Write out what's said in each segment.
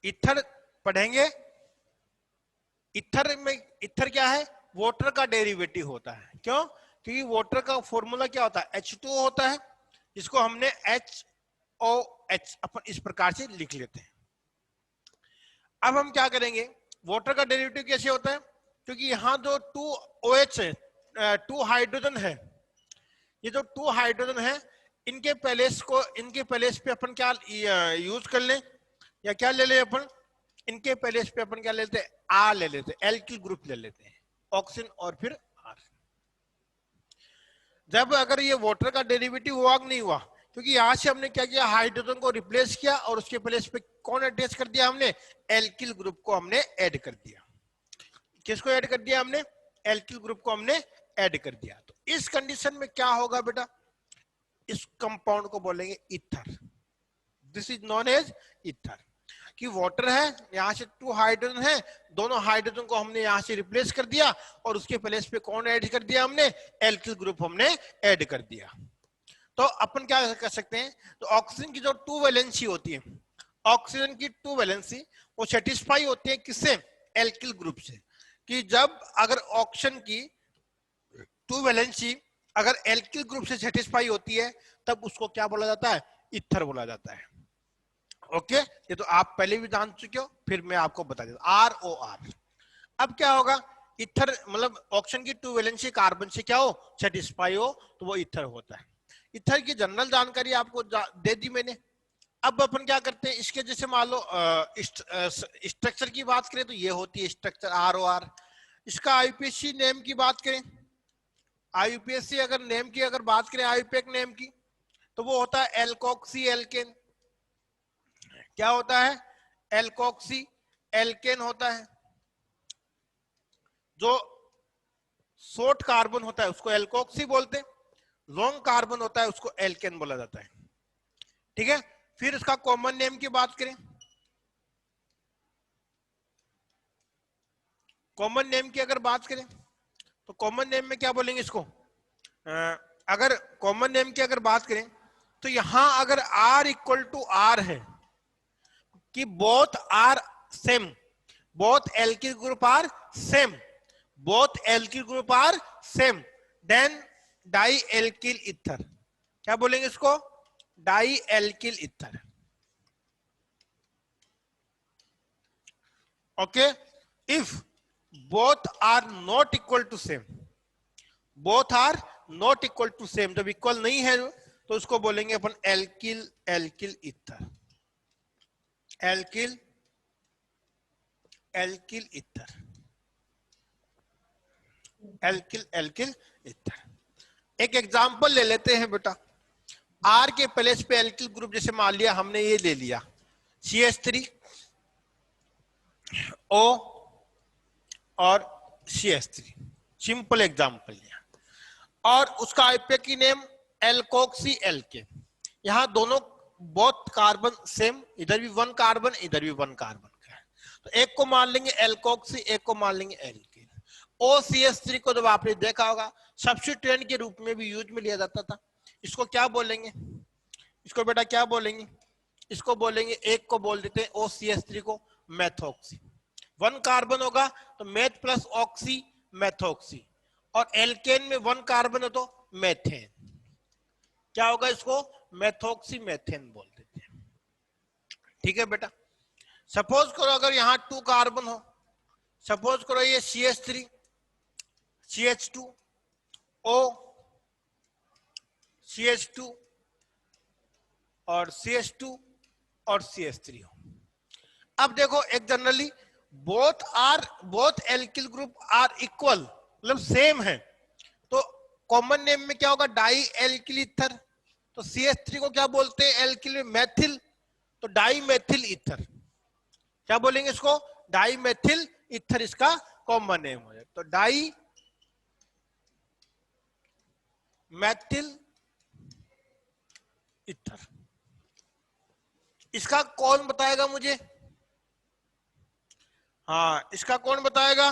Ether पढ़ेंगे। Ether में, ether क्या है, वाटर का डेरिवेटिव होता है। क्यों? क्योंकि वाटर का फॉर्मूला क्या होता है, H2O होता है, जिसको हमने HOH अपन इस प्रकार से लिख लेते हैं। अब हम क्या करेंगे, वाटर का डेरिवेटिव कैसे होता है, क्योंकि यहाँ जो 2OH है, 2 हाइड्रोजन है, ये जो 2 हाइड्रोजन है, इनके पैलेस पे अपन क्या यूज कर लें, या क्या ले लें अपन, इनके पैलेस पे अपन क्या लेते हैं, आर ले लेते हैं, एल्किल ग्रुप ले लेते हैं, ऑक्सीजन और फिर आर। जब अगर ये वाटर का डेरिवेटिव हुआ कि नहीं हुआ, क्योंकि यहां से हमने क्या किया, हाइड्रोजन को रिप्लेस किया और उसके प्लेस पे कौन अटैच कर दिया हमने, एल्किल ग्रुप को हमने ऐड कर दिया। किसको ऐड कर दिया हमने, एल्किल ग्रुप को हमने ऐड कर दिया। तो इस कंडीशन में क्या होगा बेटा, इस कंपाउंड को बोलेंगे ether. This is known as ether. कि वाटर है, यहां से 2 हाइड्रोजन है, दोनों हाइड्रोजन को हमने यहां से रिप्लेस कर दिया और उसके प्लेस पे कौन ऐड कर दिया हमने, एल्किल ग्रुप हमने ऐड कर दिया। तो अपन क्या कर सकते हैं, तो ऑक्सीजन की जो 2 वैलेंसी होती है, ऑक्सीजन की 2 वैलेंसी वो सेटिस्फाई होती है किससे, एल्किल ग्रुप से। कि जब अगर ऑक्सीजन की 2 वैलेंसी अगर एल्किल ग्रुप से सेटिस्फाई होती है, तब उसको क्या बोला जाता है, ईथर बोला जाता है। ओके, ये तो आप पहले भी जान चुके हो, फिर मैं आपको बता देता, ROR। अब क्या होगा, ईथर मतलब ऑक्सीजन की 2 वैलेंसी कार्बन से क्या हो, सेटिस्फाई हो, तो वो ईथर होता है। ईथर की जनरल जानकारी आपको दे दी मैंने। अब अपन क्या करते हैं, इसके जैसे मान लो स्ट्रक्चर की बात करें तो ये होती है स्ट्रक्चर ROR। इसका आईयूपीएसी नेम की बात करें, आईयूपीएसी अगर नेम की अगर बात करें, आईयूपीएक नेम की, तो वो होता है एल्कोक्सी एल्केन। क्या होता है, एल्कोक्सी एल्केन होता है। जो शॉर्ट कार्बन होता है उसको एल्कोक्सी बोलते हैं, लॉन्ग कार्बन होता है उसको एल्केन बोला जाता है। ठीक है, फिर इसका कॉमन नेम की बात करें, कॉमन नेम की अगर बात करें तो कॉमन नेम में क्या बोलेंगे इसको, अगर कॉमन नेम की अगर बात करें तो यहां अगर R इक्वल टू R है, कि both are same, both alkyl group are same, both alkyl group are same, then dialkyl ether. क्या बोलेंगे इसको, dialkyl ether. Okay, if both are not equal to same, both are not equal to same, जब equal नहीं है तो उसको बोलेंगे अपन alkyl alkyl ether, alkyl alkyl ether, alkyl alkyl ether. एक एग्जांपल ले लेते हैं बेटा, आर के प्लेस पे एल्किल ग्रुप जैसे मान लिया हमने ये ले लिया CH3 O और CH3, सिंपल एग्जांपल लिया, और उसका आईयूपीएक की नेम एल्कोक्सी एल्केन। यहां दोनों बोथ कार्बन सेम, इधर भी 1 कार्बन इधर भी 1 कार्बन का है, तो एक को मान लेंगे एल्कोक्सी, एक को मान लेंगे एल्केन। OCH3 को जब आपने देखा होगा सब्स्टिट्यूएंट के रूप में भी यूज में लिया जाता था। इसको क्या बोलेंगे, इसको बेटा क्या बोलेंगे, इसको बोलेंगे, एक को बोल देते हैं OCH3 को मेथॉक्सी। 1 कार्बन होगा तो मेथ प्लस ऑक्सी मेथॉक्सी, और एल्केन में 1 कार्बन है तो मेथेन। क्या होगा, इसको मेथॉक्सी मेथेन बोल देते हैं। ठीक है बेटा, सपोज करो अगर यहाँ 2 कार्बन हो, सपोज करो ये CH3 CH2O CH2 और CH2 और CH3 हो। अब देखो, एक generally both alkyl group are equal, मतलब सेम है, तो कॉमन नेम में क्या होगा, डाई एल्किल ईथर। तो CH3 को क्या बोलते हैं एल्किल मैथिल, तो डाई मैथिल ईथर। क्या बोलेंगे इसको, डाई मैथिल ईथर इसका कॉमन नेम हो जाए, तो डाई मैथिल ईथर। इसका कौन बताएगा मुझे, हाँ इसका कौन बताएगा,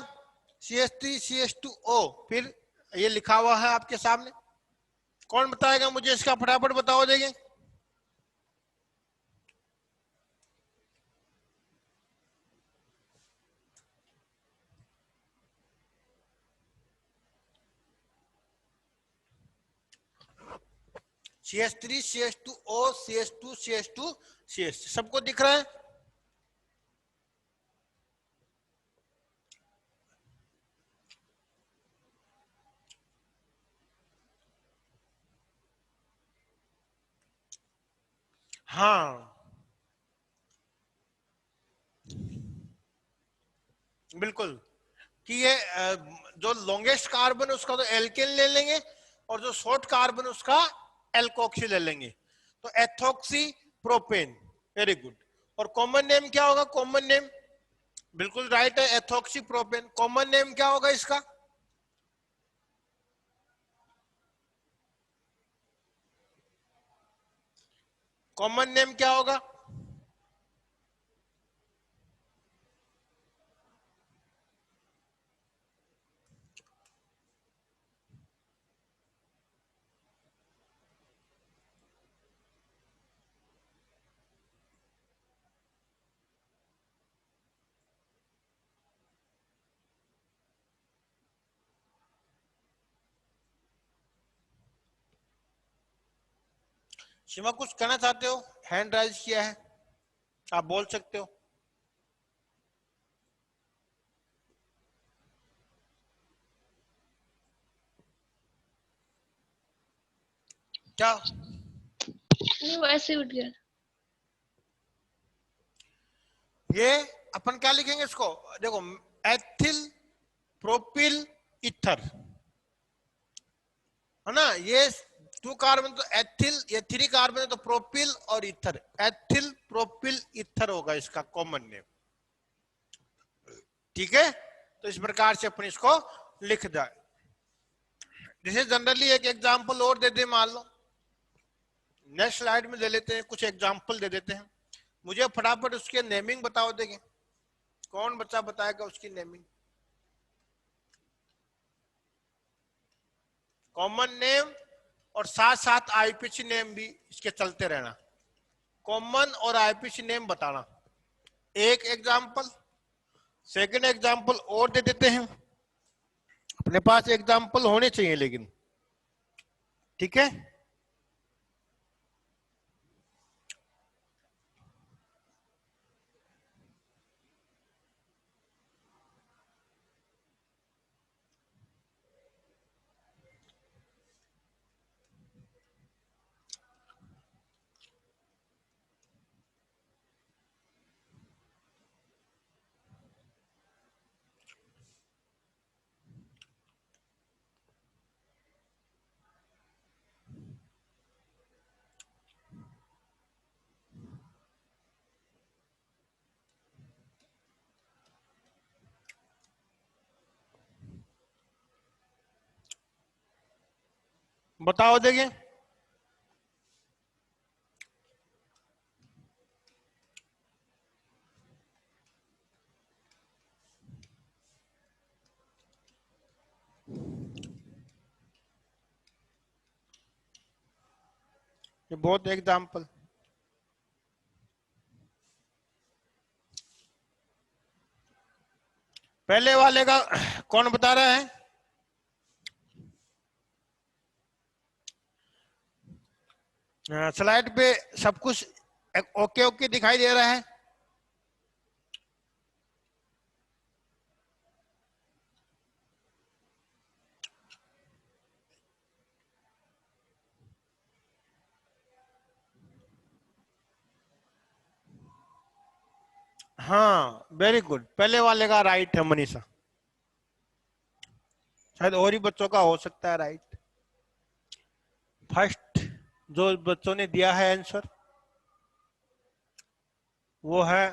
CH3 CH2O, फिर ये लिखा हुआ है आपके सामने, कौन बताएगा मुझे इसका, फटाफट बताओ देंगे। CH3 CH2O CH2 CH2 CH3 सबको दिख रहा है? हाँ बिल्कुल, कि ये जो लॉन्गेस्ट कार्बन उसका तो एल्केन ले लेंगे और जो शॉर्ट कार्बन उसका एल्कोक्सी ले लेंगे, तो एथोक्सी प्रोपेन। Very good. और कॉमन नेम क्या होगा? कॉमन नेम बिल्कुल राइट है, एथोक्सी प्रोपेन। कॉमन नेम क्या होगा इसका? कॉमन नेम क्या होगा? शिवा कुछ कहना चाहते हो? हैंड राइज किया है, आप बोल सकते हो। क्या? नहीं, वो ऐसे उठ गया। ये अपन क्या लिखेंगे इसको? देखो, एथिल प्रोपिल ईथर है ना, ये 2 कार्बन तो एथिल, ये 3 कार्बन है तो प्रोपिल और ईथर, एथिल प्रोपिल ईथर होगा इसका कॉमन नेम। ठीक है, तो इस प्रकार से अपन इसको लिख जाए। जैसे जनरली एक एग्जांपल और दे दे, मान लो नेक्स्ट स्लाइड में दे लेते हैं, कुछ एग्जांपल दे देते हैं। मुझे फटाफट उसके नेमिंग बताओ देंगे, कौन बच्चा बताएगा उसकी नेमिंग? कॉमन नेम और साथ साथ आईपीसी नेम भी इसके चलते रहना, कॉमन और आईपीसी नेम बताना। एक एग्जांपल, सेकंड एग्जांपल और दे देते हैं, अपने पास एग्जांपल होने चाहिए लेकिन। ठीक है, बताओ देखिए। ये बहुत एग्जांपल। पहले वाले का कौन बता रहा है? स्लाइड पे सब कुछ ओके ओके दिखाई दे रहा है? हाँ वेरी गुड, पहले वाले का राइट है मनीषा, शायद और ही बच्चों का हो सकता है राइट। फर्स्ट जो बच्चों ने दिया है आंसर वो है,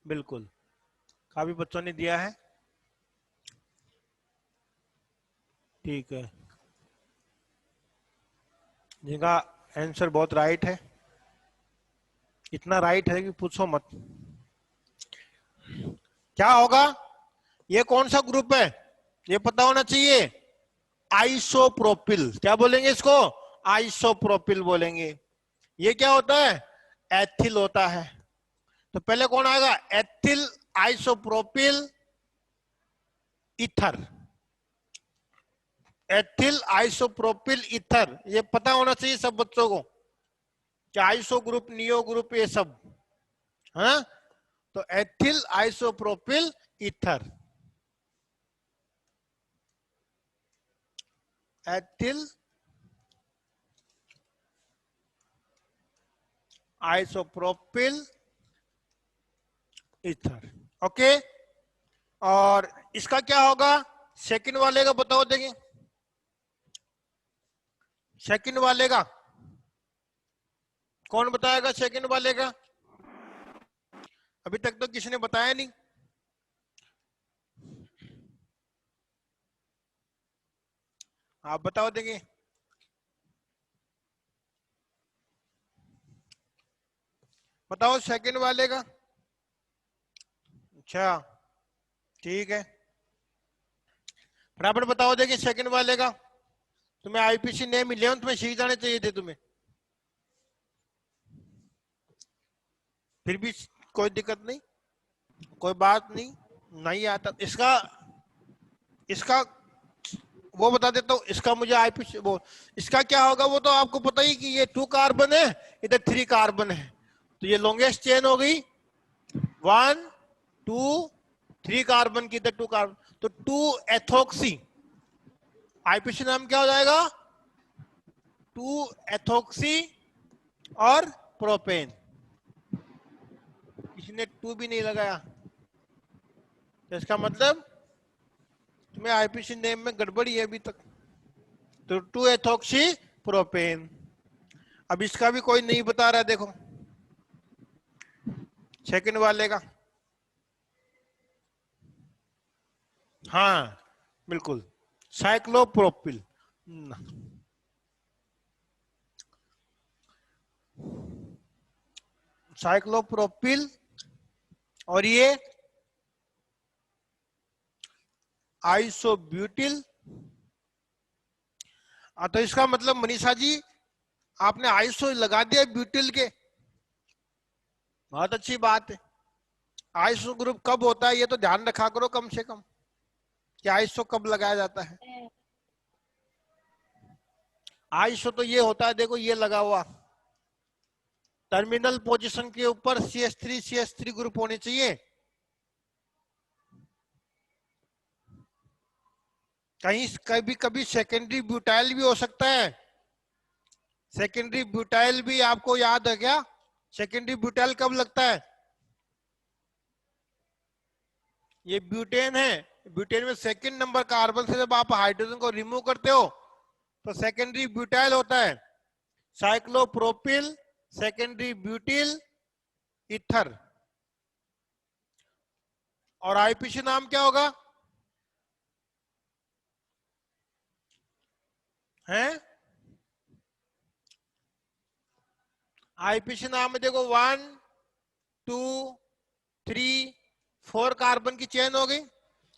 बिल्कुल काफी बच्चों ने दिया है। ठीक है, जिनका आंसर बहुत राइट है, इतना राइट है कि पूछो मत। क्या होगा? ये कौन सा ग्रुप है ये पता होना चाहिए। आइसोप्रोपिल, क्या बोलेंगे इसको? आइसोप्रोपिल बोलेंगे। ये क्या होता है? एथिल होता है। तो पहले कौन आएगा? Ethyl isopropyl ether. Ethyl isopropyl ether, ये पता होना चाहिए सब बच्चों को कि आइसो ग्रुप, नियो ग्रुप, ये सब है ना। तो ethyl isopropyl ether, ethyl isopropyl ether. Okay, और इसका क्या होगा सेकंड वाले का, बताओ देखें सेकंड वाले का, कौन बताएगा सेकंड वाले का? अभी तक तो किसी ने बताया नहीं। आप बताओ देंगे। बताओ सेकंड वाले का। अच्छा ठीक है, फटाफट बताओ देंगे सेकंड वाले का। तुम्हें आईपीसी नेम 11th में सीख जाने चाहिए थे तुम्हें, फिर भी कोई दिक्कत नहीं, कोई बात नहीं, नहीं आता इसका। इसका वो बता देता हूँ, इसका मुझे आईपीसी वो, इसका क्या होगा वो तो आपको पता ही कि ये 2 कार्बन है, इधर 3 कार्बन है, तो ये लॉन्गेस्ट चेन हो गई 1 2 3 कार्बन की, इधर 2 कार्बन, तो 2 एथोक्सी, आईपीसी नाम क्या हो जाएगा 2 एथोक्सी और प्रोपेन। किसी ने 2 भी नहीं लगाया, तो इसका मतलब तुम्हें आईपीसी नेम में गड़बड़ी है अभी तक। तो 2 एथोक्सी प्रोपेन। अब इसका भी कोई नहीं बता रहा, देखो सेकंड वाले का। हाँ बिल्कुल, साइक्लोप्रोपिल। साइक्लोप्रोपिल, और ये आइसोब्यूटिल। तो इसका मतलब मनीषा जी आपने आइसो लगा दिया ब्यूटिल के, बहुत अच्छी बात है। आइसो ग्रुप कब होता है ये तो ध्यान रखा करो कम से कम, कि आइसो कब लगाया जाता है। आइसो तो ये होता है, देखो ये लगा हुआ टर्मिनल पोजीशन के ऊपर CH3 ग्रुप होने चाहिए। कहीं कभी कभी सेकेंडरी ब्यूटाइल भी हो सकता है। सेकेंडरी ब्यूटाइल भी आपको याद है क्या? सेकेंडरी ब्यूटाइल कब लगता है? ये ब्यूटेन है, ब्यूटेन में सेकंड नंबर कार्बन से जब आप हाइड्रोजन को रिमूव करते हो तो सेकेंडरी ब्यूटाइल होता है। Cyclopropyl, secondary butyl, ether. और आईपीसी नाम क्या होगा? हैं आईपीसी नाम में देखो 1 2 3 4 कार्बन की चेन हो गई।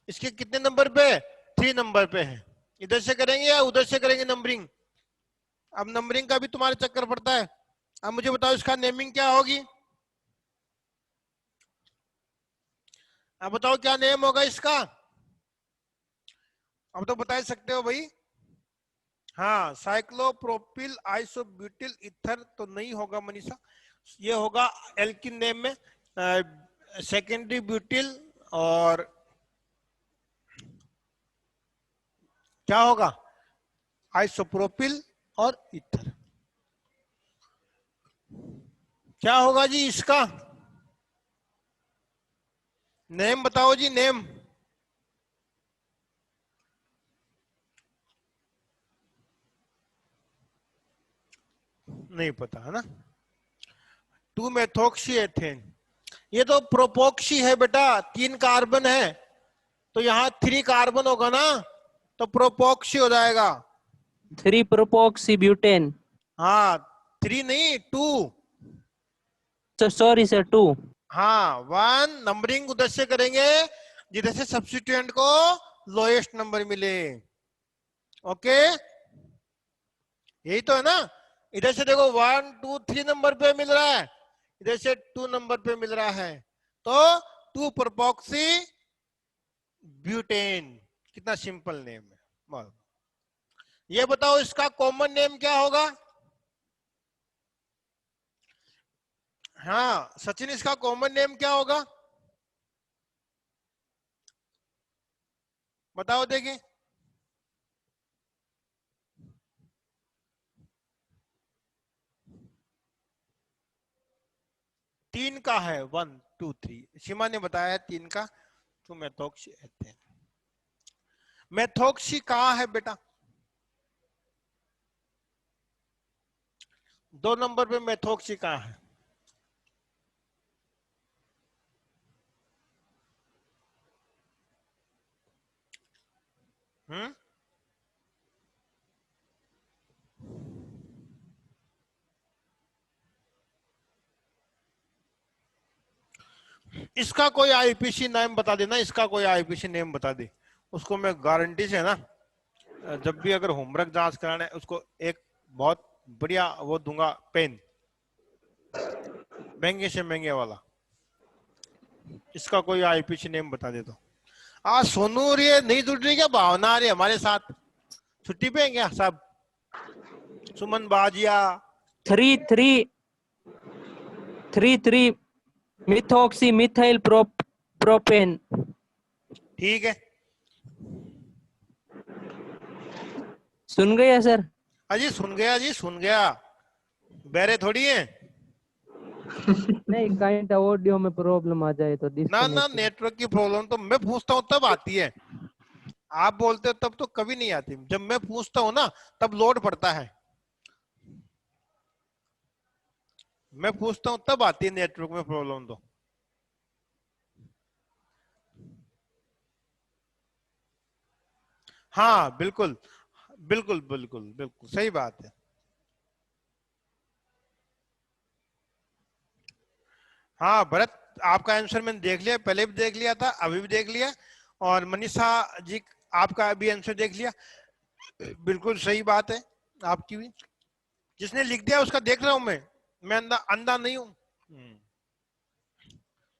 इसके कितने नंबर पे? 3 नंबर पे है। इधर से करेंगे या उधर से करेंगे नंबरिंग? अब नंबरिंग का भी तुम्हारे चक्कर पड़ता है। अब मुझे बताओ इसका नेमिंग क्या होगी? अब बताओ क्या नेम होगा इसका? अब तो बता ही सकते हो भाई। हाँ, साइक्लोप्रोपिल आइसोब्यूटिल ईथर तो नहीं होगा मनीषा, ये होगा एल्किन नेम में सेकेंडरी ब्यूटिल और क्या होगा आइसोप्रोपिल और ईथर। क्या होगा जी इसका नेम? बताओ जी नेम। नहीं पता है ना। 2 मेथोक्सी एथेन, ये तो प्रोपोक्सी है बेटा, 3 कार्बन है तो यहाँ 3 कार्बन होगा ना, तो प्रोपोक्सी हो जाएगा। 3 प्रोपोक्सी ब्यूटेन। हाँ 3 नहीं 2। Sorry sir 2। हाँ 1 नंबरिंग उधर से करेंगे जिधर से सब्स्टिट्यूएंट को लोएस्ट नंबर मिले। ओके यही तो है ना। इधर से देखो 1 2 3 नंबर पे मिल रहा है, इधर से 2 नंबर पे मिल रहा है, तो 2 प्रोपोक्सी ब्यूटेन। कितना सिंपल नेम है। ये बताओ इसका कॉमन नेम क्या होगा? हाँ सचिन, इसका कॉमन नेम क्या होगा? बताओ देखें। तीन का है, 1 2 3। सीमा ने बताया तीन का, तो मेथोक्सी एथेन। मेथोक्सी कहाँ है बेटा? 2 नंबर पे मेथोक्सी कहाँ है? हम्म, इसका कोई आईपीसी नेम बता देना, इसका कोई आईपीसी नेम बता दे, उसको मैं गारंटी से ना, जब भी अगर होमवर्क जांच कराना है उसको एक बहुत बढ़िया वो दूंगा, पेन, महंगे से महंगे वाला। इसका कोई आईपीसी नेम बता दे तो। आज सोनू और ये नहीं जुड़ रही क्या? भावना आ रही है हमारे साथ, छुट्टी पे हैं क्या सब? सुमन बाजिया, 3 methoxy methyl propane। ठीक है। सुन गया सर? अजी सुन गया जी, सुन गया, बेरे थोड़ी है। नहीं, काइंड ऑडियो में प्रॉब्लम आ जाए तो ना डिस्कनेक्ट। नेटवर्क की प्रॉब्लम तो मैं पूछता हूँ तब आती है, आप बोलते हो तब तो कभी नहीं आती। जब मैं पूछता हूँ ना तब लोड पड़ता है, मैं पूछता हूँ तब आती है नेटवर्क में प्रॉब्लम तो। हाँ बिल्कुल बिल्कुल बिल्कुल बिल्कुल सही बात है। हाँ भरत, आपका आंसर मैंने देख लिया, पहले भी देख लिया था, अभी भी देख लिया, और मनीषा जी आपका भी आंसर देख लिया। बिल्कुल सही बात है आपकी भी, जिसने लिख दिया उसका देख रहा हूं मैं अंधा अंधा नहीं हूं।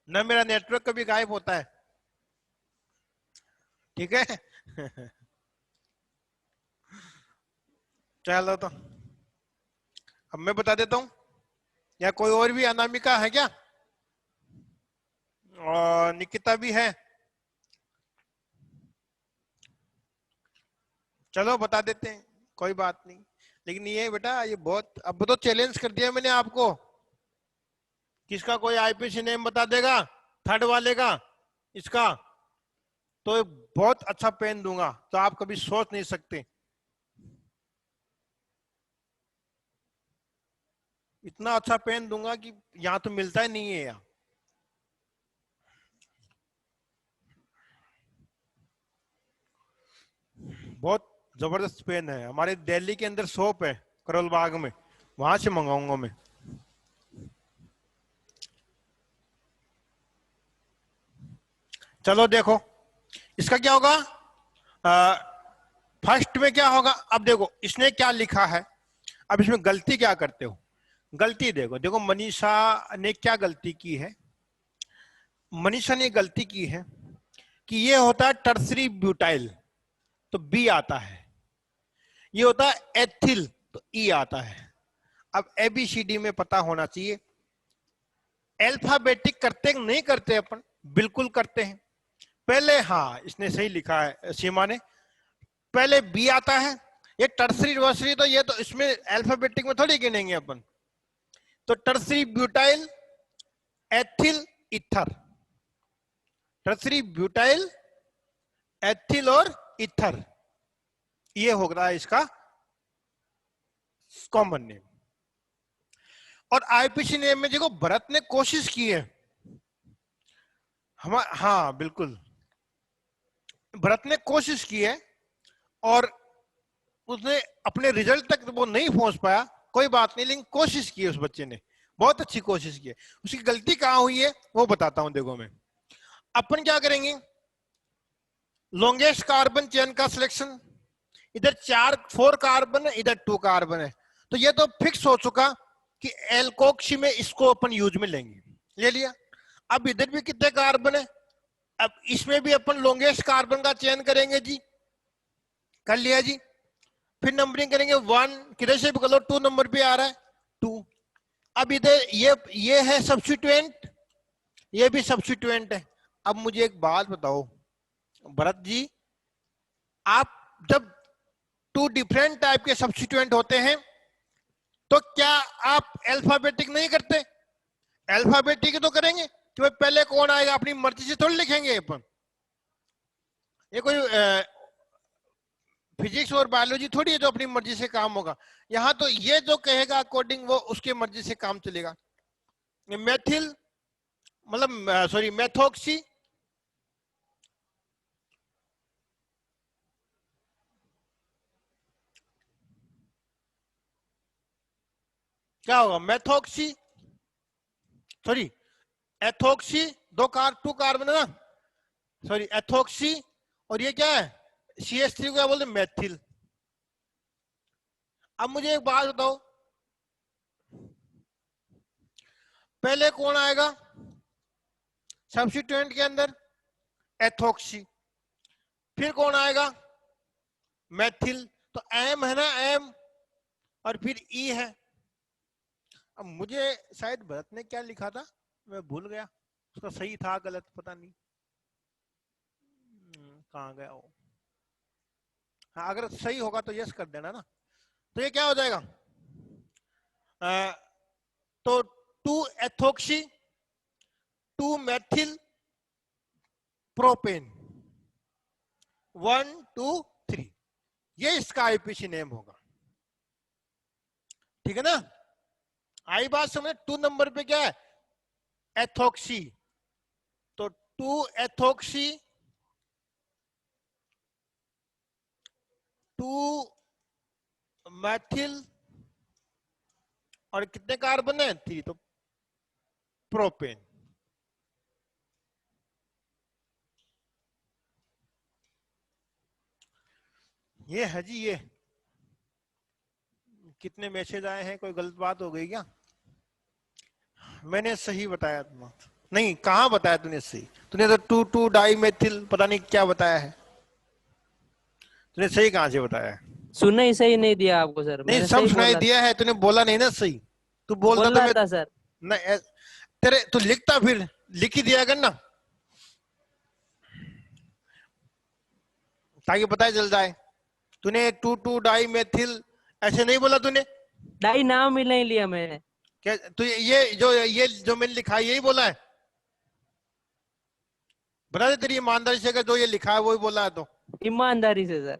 न मेरा नेटवर्क कभी गायब होता है, ठीक है। चलो तो अब मैं बता देता हूं, या कोई और भी अनामिका है क्या? और निकिता भी है, चलो बता देते हैं, कोई बात नहीं। लेकिन ये बेटा ये बहुत, अब तो चैलेंज कर दिया मैंने आपको, किसका कोई आईपीसी नेम बता देगा थर्ड वाले का, इसका तो बहुत अच्छा पेन दूंगा, तो आप कभी सोच नहीं सकते, इतना अच्छा पेन दूंगा कि यहाँ तो मिलता ही नहीं है यहाँ। बहुत जबरदस्त पेन है, हमारे दिल्ली के अंदर शॉप है करोल बाग में, वहां से मंगाऊंगा मैं। चलो देखो इसका क्या होगा, फर्स्ट में क्या होगा, अब देखो इसने क्या लिखा है, अब इसमें गलती क्या करते हो, गलती देखो, देखो मनीषा ने क्या गलती की है, मनीषा ने गलती की है कि ये होता है टर्सरी ब्यूटाइल, तो बी आता है, ये होता है एथिल, तो ई आता है। अब एबीसीडी में पता होना चाहिए, अल्फाबेटिक करते नहीं करते अपन? बिल्कुल करते हैं। पहले, हाँ इसने सही लिखा है सीमा ने, पहले बी आता है, ये टर्सरी वर्सरी तो ये तो इसमें अल्फाबेटिक में थोड़ी गिनेंगे अपन, तो tertiary butyl ethyl ether, tertiary butyl ethyl और इथर, ये होगा इसका कॉमन नेम। और आईपीसी नेम में देखो भरत ने कोशिश की है, हम, हाँ बिल्कुल भरत ने कोशिश की है, और उसने अपने रिजल्ट तक वो नहीं पहुंच पाया, कोई बात नहीं, लेकिन कोशिश की है उस बच्चे ने, बहुत अच्छी कोशिश की है। उसकी गलती कहां हुई है वो बताता हूं, देखो मैं, अपन क्या करेंगे, लॉन्गेस्ट कार्बन चेन का सिलेक्शन, इधर 4 कार्बन है, इधर 2 कार्बन है, तो ये तो फिक्स हो चुका कि एल्कोक्सी में इसको अपन यूज में लेंगे, ले लिया। अब इधर भी कितने कार्बन है, अब इसमें भी अपन लॉन्गेस्ट कार्बन का चयन करेंगे जी, कर लिया जी। फिर नंबरिंग करेंगे 1, किधर से भी कर लो 2 नंबर पे आ रहा है 2। अब इधर ये है सब्स्टिट्यूएंट, ये भी सब्स्टिट्यूएंट है। अब मुझे एक बात बताओ भरत जी, आप जब 2 डिफरेंट टाइप के सब्स्टिट्यूएंट होते हैं तो क्या आप अल्फाबेटिक नहीं करते? अल्फाबेटिक तो करेंगे कि भाई पहले कौन आएगा, अपनी मर्जी से थोड़ी लिखेंगे अपन। ये कोई फिजिक्स और बायोलॉजी थोड़ी है जो अपनी मर्जी से काम होगा। यहां तो ये जो कहेगा अकॉर्डिंग वो उसके मर्जी से काम चलेगा। मेथिल मतलब सॉरी मेथोक्सी, क्या होगा मेथोक्सी, सॉरी एथोक्सी, 2 कार्बन है ना, सॉरी एथोक्सी। और ये क्या है CH3 को क्या बोलते हैं मेथिल। अब मुझे एक बात बताओ, पहले कौन आएगा सब्स्टिट्यूएंट के अंदर? एथोक्सी। फिर कौन आएगा? मेथिल। तो एम है ना एम, और फिर ई है। अब मुझे शायद भरत ने क्या लिखा था मैं भूल गया, उसका सही था गलत पता नहीं, कहाँ गया वो। हाँ अगर सही होगा तो यस कर देना ना। तो ये क्या हो जाएगा तो 2 एथोक्सी 2 मेथिल प्रोपेन 1 2 3, ये इसका आईपीसी नेम होगा। ठीक है ना, आई बात समझ। 2 नंबर पे क्या है एथोक्सी, तो 2 एथोक्सी 2 मैथिल, और कितने कार्बन है 3, तो प्रोपेन। ये है जी, ये कितने मैसेज आए हैं, कोई गलत बात हो गई क्या? मैंने सही बताया तुम नहीं, कहाँ बताया तूने सही? तूने तो 2 डाई मेथिल पता नहीं क्या बताया है, तूने सही कहाँ से बताया है? सुना ही सही नहीं दिया आपको सर, नहीं मैंने सब सही सुनाई बोला दिया है, तूने बोला नहीं ना सही। तू बोलता तो बोला मैं था सर। नहीं तेरे, तू लिखता फिर लिख ही दिया कर ना, ताकि पता चल जाए। तूने 2 डाई मेथिल ऐसे नहीं बोला तूने डाई नाम ही नहीं लिया मैंने। क्या? तू ये जो मैंने लिखा है यही बोला है? बता दे तेरी ईमानदारी से, अगर जो ये लिखा है वही बोला है तो। ईमानदारी से सर।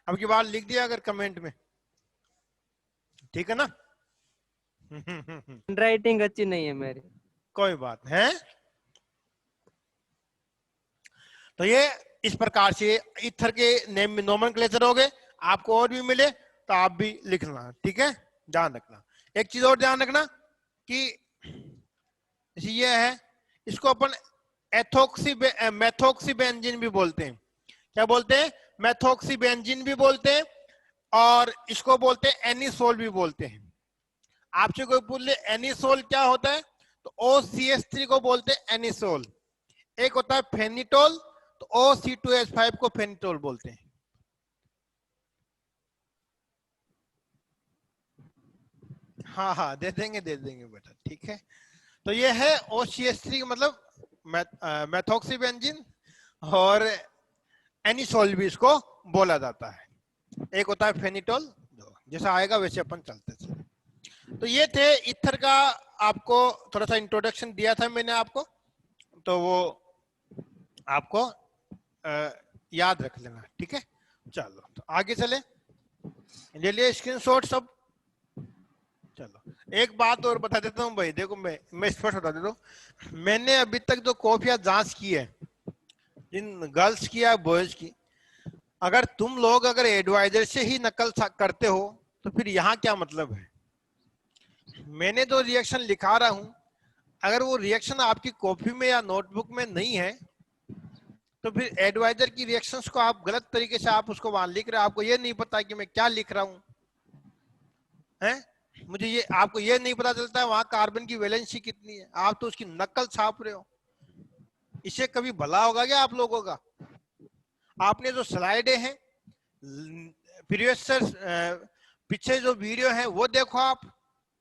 अब की बात लिख दिया अगर कमेंट में, ठीक है ना? राइटिंग अच्छी नहीं है मेरी। कोई बात है। तो ये इस प्रकार से इथर के नेम में नोमेनक्लेचर हो गए। आपको और भी मिले तो आप भी लिखना, ठीक है, ध्यान रखना। एक चीज और ध्यान रखना कि ये है, इसको अपन मेथोक्सीबेंजीन भी बोलते हैं। क्या बोलते हैं? मेथोक्सीबेंजीन भी बोलते हैं, और इसको बोलते हैं एनिसोल भी बोलते हैं। आपसे कोई पूछ ले एनिसोल क्या होता है, तो OCH3 को बोलते हैं एनिसोल। एक होता है फेनिटोल, तो OC2H5 को फेनिटोल बोलते हैं। हाँ हाँ दे देंगे बेटा, ठीक है। तो ये है OCH3 मतलब मेथोक्सीबेंजीन, और एनिसोल भी इसको बोला जाता है। एक होता है फेनिटोल, जैसा आएगा वैसे अपन चलते थे। तो ये थे ईथर का, आपको थोड़ा सा इंट्रोडक्शन दिया था मैंने आपको, तो वो आपको याद रख लेना, ठीक है। चलो तो आगे चले, ले लिए स्क्रीनशॉट सब। चलो एक बात और बता देता हूँ भाई, देखो मैं स्पष्ट बता देता हूँ। मैंने अभी तक जो कॉपियां जांच की है, इन गर्ल्स की या बॉयज की, अगर तुम लोग अगर एडवाइजर से ही नकल करते हो तो फिर यहाँ क्या मतलब है? मैंने जो रिएक्शन लिखा रहा हूं, अगर वो रिएक्शन आपकी कॉपी में या नोटबुक में नहीं है तो फिर एडवाइजर की रिएक्शंस को आप गलत तरीके से आप उसको वहां लिख रहे हो। आपको ये नहीं पता कि मैं क्या लिख रहा हूं, हैं? मुझे ये आपको ये नहीं पता चलता है वहां कार्बन की वैलेंसी कितनी है, आप तो उसकी नकल छाप रहे हो। इससे कभी भला होगा क्या आप लोगों का? आपने जो स्लाइडें हैं प्रीवियस पीछे जो वीडियो है वो देखो आप,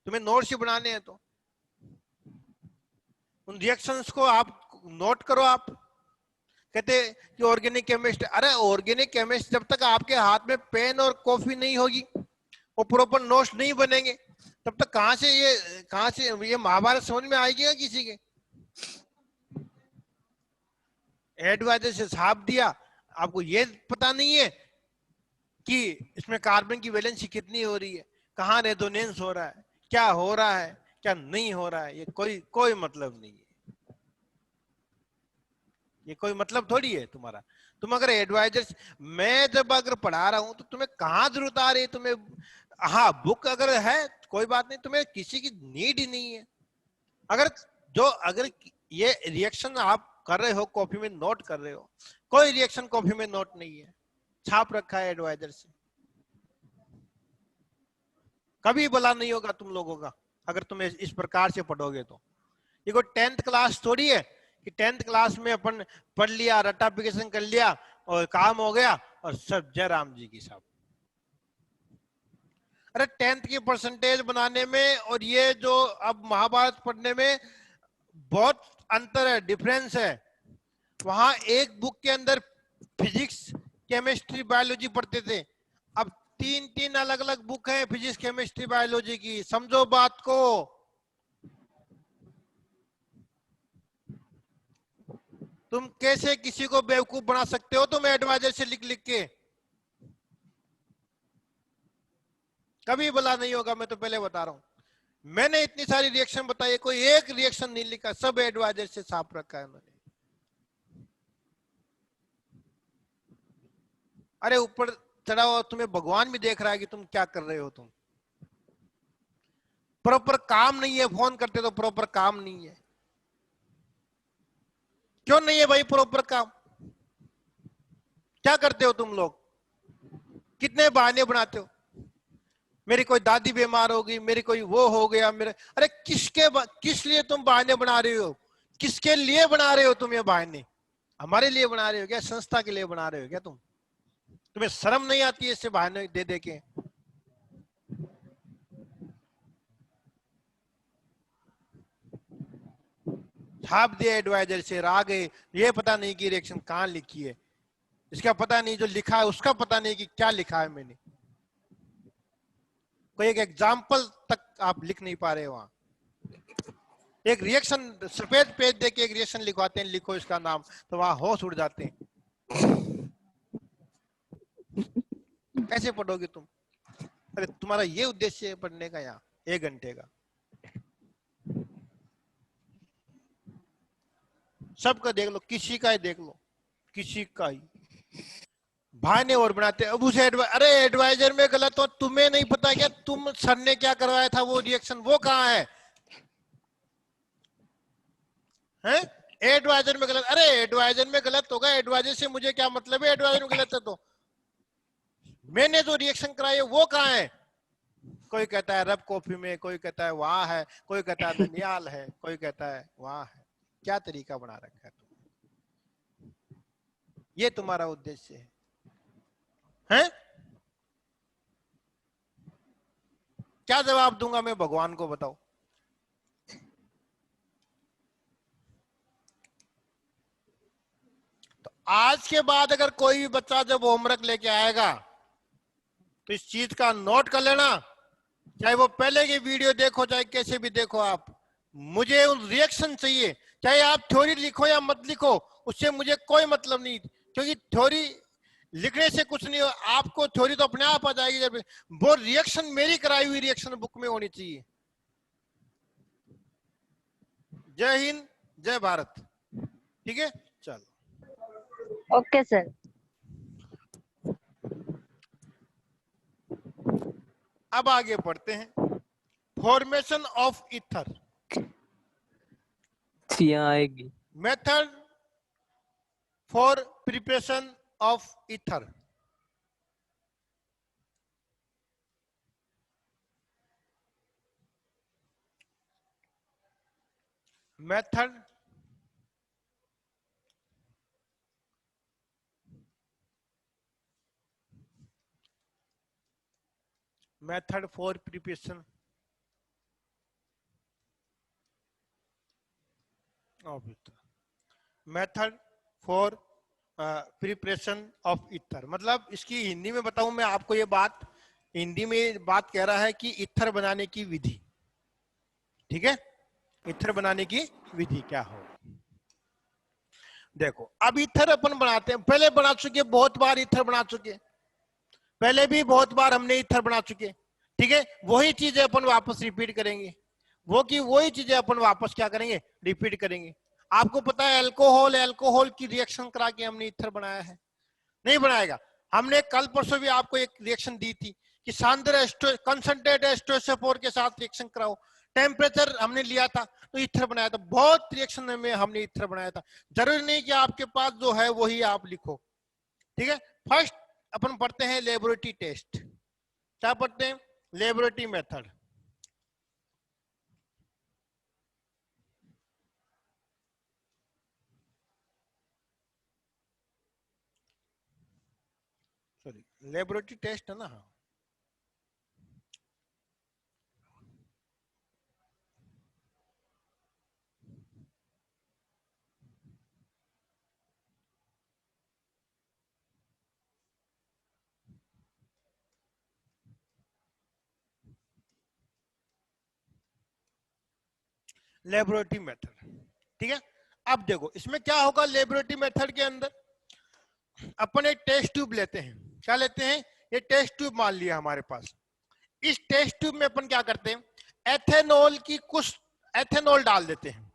तुम्हें नोट्स ही बनाने हैं तो उन रिएक्शंस को आप नोट करो। आप कहते कि ऑर्गेनिक केमिस्ट, अरे ऑर्गेनिक केमिस्ट जब तक आपके हाथ में पेन और कॉफी नहीं होगी, वो प्रॉपर नोट्स नहीं बनेंगे, तब तक कहां से ये महाभारत समझ में आएगी ना किसी के। एडवाइजर से छाप दिया, आपको ये पता नहीं है कि इसमें कार्बन की वैलेंसी कितनी हो रही है, कहाँ रेजोनेंस हो रहा है, क्या हो रहा है क्या नहीं हो रहा है, ये कोई मतलब नहीं है। ये कोई मतलब थोड़ी है तुम्हारा। तुम अगर एडवाइजर, मैं जब अगर पढ़ा रहा हूं तो तुम्हें कहाँ जरूरत आ रही है तुम्हें, हाँ बुक अगर है कोई बात नहीं, तुम्हें किसी की नीड ही नहीं है। अगर ये रिएक्शन आप कर रहे हो, कॉपी में नोट कर रहे हो, कोई रिएक्शन कॉपी में नोट नहीं है, छाप रखा है एडवाइजर से, कभी भला नहीं होगा तुम लोगों का अगर तुम इस प्रकार से पढ़ोगे तो। ये कोई 10th क्लास थोड़ी है कि 10th क्लास में अपन पढ़ लिया, रटाफिकेशन कर लिया और काम हो गया और सब जय राम जी की साहब। अरे 10th की परसेंटेज बनाने में और ये जो अब महाभारत पढ़ने में बहुत अंतर है, डिफरेंस है। वहां एक बुक के अंदर फिजिक्स, केमिस्ट्री, बायोलॉजी पढ़ते थे, अब 3 अलग अलग बुक है फिजिक्स, केमिस्ट्री, बायोलॉजी की। समझो बात को। तुम कैसे किसी को बेवकूफ बना सकते हो तुम एडवाइजर से लिख लिख के, कभी भला नहीं होगा। मैं तो पहले बता रहा हूं, मैंने इतनी सारी रिएक्शन बताई, कोई एक रिएक्शन नहीं लिखा, सब एडवाइजर से छाप रखा है मैंने। अरे ऊपर चढ़ा हुआ तुम्हें भगवान भी देख रहा है कि तुम क्या कर रहे हो। तुम प्रॉपर काम नहीं है, फोन करते तो प्रॉपर काम नहीं है। क्यों नहीं है भाई प्रॉपर काम? क्या करते हो तुम लोग? कितने बहाने बनाते हो, मेरी कोई दादी बीमार हो गई, मेरी कोई वो हो गया, मेरे, अरे किस लिए तुम बहाने बना रहे हो? किसके लिए बना रहे हो तुम ये बहाने? हमारे लिए बना रहे हो क्या? संस्था के लिए बना रहे हो क्या? तुम्हें शर्म नहीं आती है इससे बहाने दे दे के? छाप दिया एडवाइजर से, आ गए, ये पता नहीं कि रिएक्शन कहां लिखी है, इसका पता नहीं, जो लिखा है उसका पता नहीं कि क्या लिखा है मैंने। कोई एक एग्जाम्पल तक आप लिख नहीं पा रहे वहां। एक रिएक्शन सफेद पेज दे के एक रिएक्शन लिखवाते हैं, लिखो इसका नाम, तो वहां होश उड़ जाते हैं। कैसे पढ़ोगे तुम? अरे तुम्हारा ये उद्देश्य है पढ़ने का यहाँ 1 घंटे का? सबका देख लो, किसी का ही देख लो, किसी का ही बहाने और बनाते। अब उसे अरे एडवाइजर में गलत हो, तुम्हें नहीं पता क्या तुम सर ने क्या करवाया था, वो रिएक्शन वो कहाँ है? हैं? एडवाइजर में गलत, अरे एडवाइजर में गलत होगा, एडवाइजर से मुझे क्या मतलब है एडवाइजर में गलत है तो? मैंने जो रिएक्शन कराई है वो कहाँ है? कोई कहता है रब कॉफी में, कोई कहता है वहां है, कोई कहता है ननियाल है, कोई कहता है वहां है। क्या तरीका बना रखा है तुम? ये तुम्हारा उद्देश्य है? क्या जवाब दूंगा मैं भगवान को, बताओ? तो आज के बाद अगर कोई भी बच्चा जब होमवर्क लेके आएगा तो इस चीज का नोट कर लेना, चाहे वो पहले की वीडियो देखो चाहे कैसे भी देखो आप, मुझे उन रिएक्शन चाहिए। चाहे आप थ्योरी लिखो या मत लिखो, उससे मुझे कोई मतलब नहीं, क्योंकि थ्योरी लिखने से कुछ नहीं हो, आपको थ्योरी तो अपने आप आ जाएगी, जब वो रिएक्शन मेरी कराई हुई रिएक्शन बुक में होनी चाहिए। जय हिंद, जय भारत। ठीक है, चलो ओके सर। अब आगे बढ़ते हैं। फॉर्मेशन ऑफ ईथर, यहाँ आएगी। Method for preparation of ether. Method method for preparation of ether, method for preparation of ether, मतलब इसकी हिंदी में बताऊं मैं आपको, ये बात हिंदी में बात कह रहा है कि ईथर बनाने की विधि, ठीक है, ईथर बनाने की विधि क्या हो। देखो अब ईथर अपन बनाते हैं, पहले बना चुके, बहुत बार ईथर बना चुके, पहले भी बहुत बार हमने ईथर बना चुके, ठीक है, वही चीजें अपन वापस रिपीट करेंगे, वही चीजें अपन वापस क्या करेंगे, रिपीट करेंगे। आपको पता है अल्कोहल, अल्कोहल की रिएक्शन करा के हमने ईथर बनाया है, नहीं बनाएगा। हमने कल परसों भी आपको एक रिएक्शन दी थी कि सांद्र कंसंट्रेट H2SO4 के साथ रिएक्शन कराओ, टेम्परेचर हमने लिया था तो ईथर बनाया था, बहुत रिएक्शन में हमने ईथर बनाया था। जरूरी नहीं कि आपके पास जो है वही आप लिखो, ठीक है। फर्स्ट अपन पढ़ते हैं लेबोरेटरी टेस्ट, क्या पढ़ते हैं, laboratory method. Sorry, laboratory test है ना, हाँ। लेबोरेटरी मेथड, ठीक है। अब देखो इसमें क्या होगा, लेबोरेटरी मेथड के अंदर अपन एक टेस्ट ट्यूब लेते हैं, क्या लेते हैं, ये टेस्ट ट्यूब मान लिया हमारे पास। इस टेस्ट ट्यूब में अपन क्या करते हैं, एथेनॉल की कुछ एथेनॉल डाल देते हैं,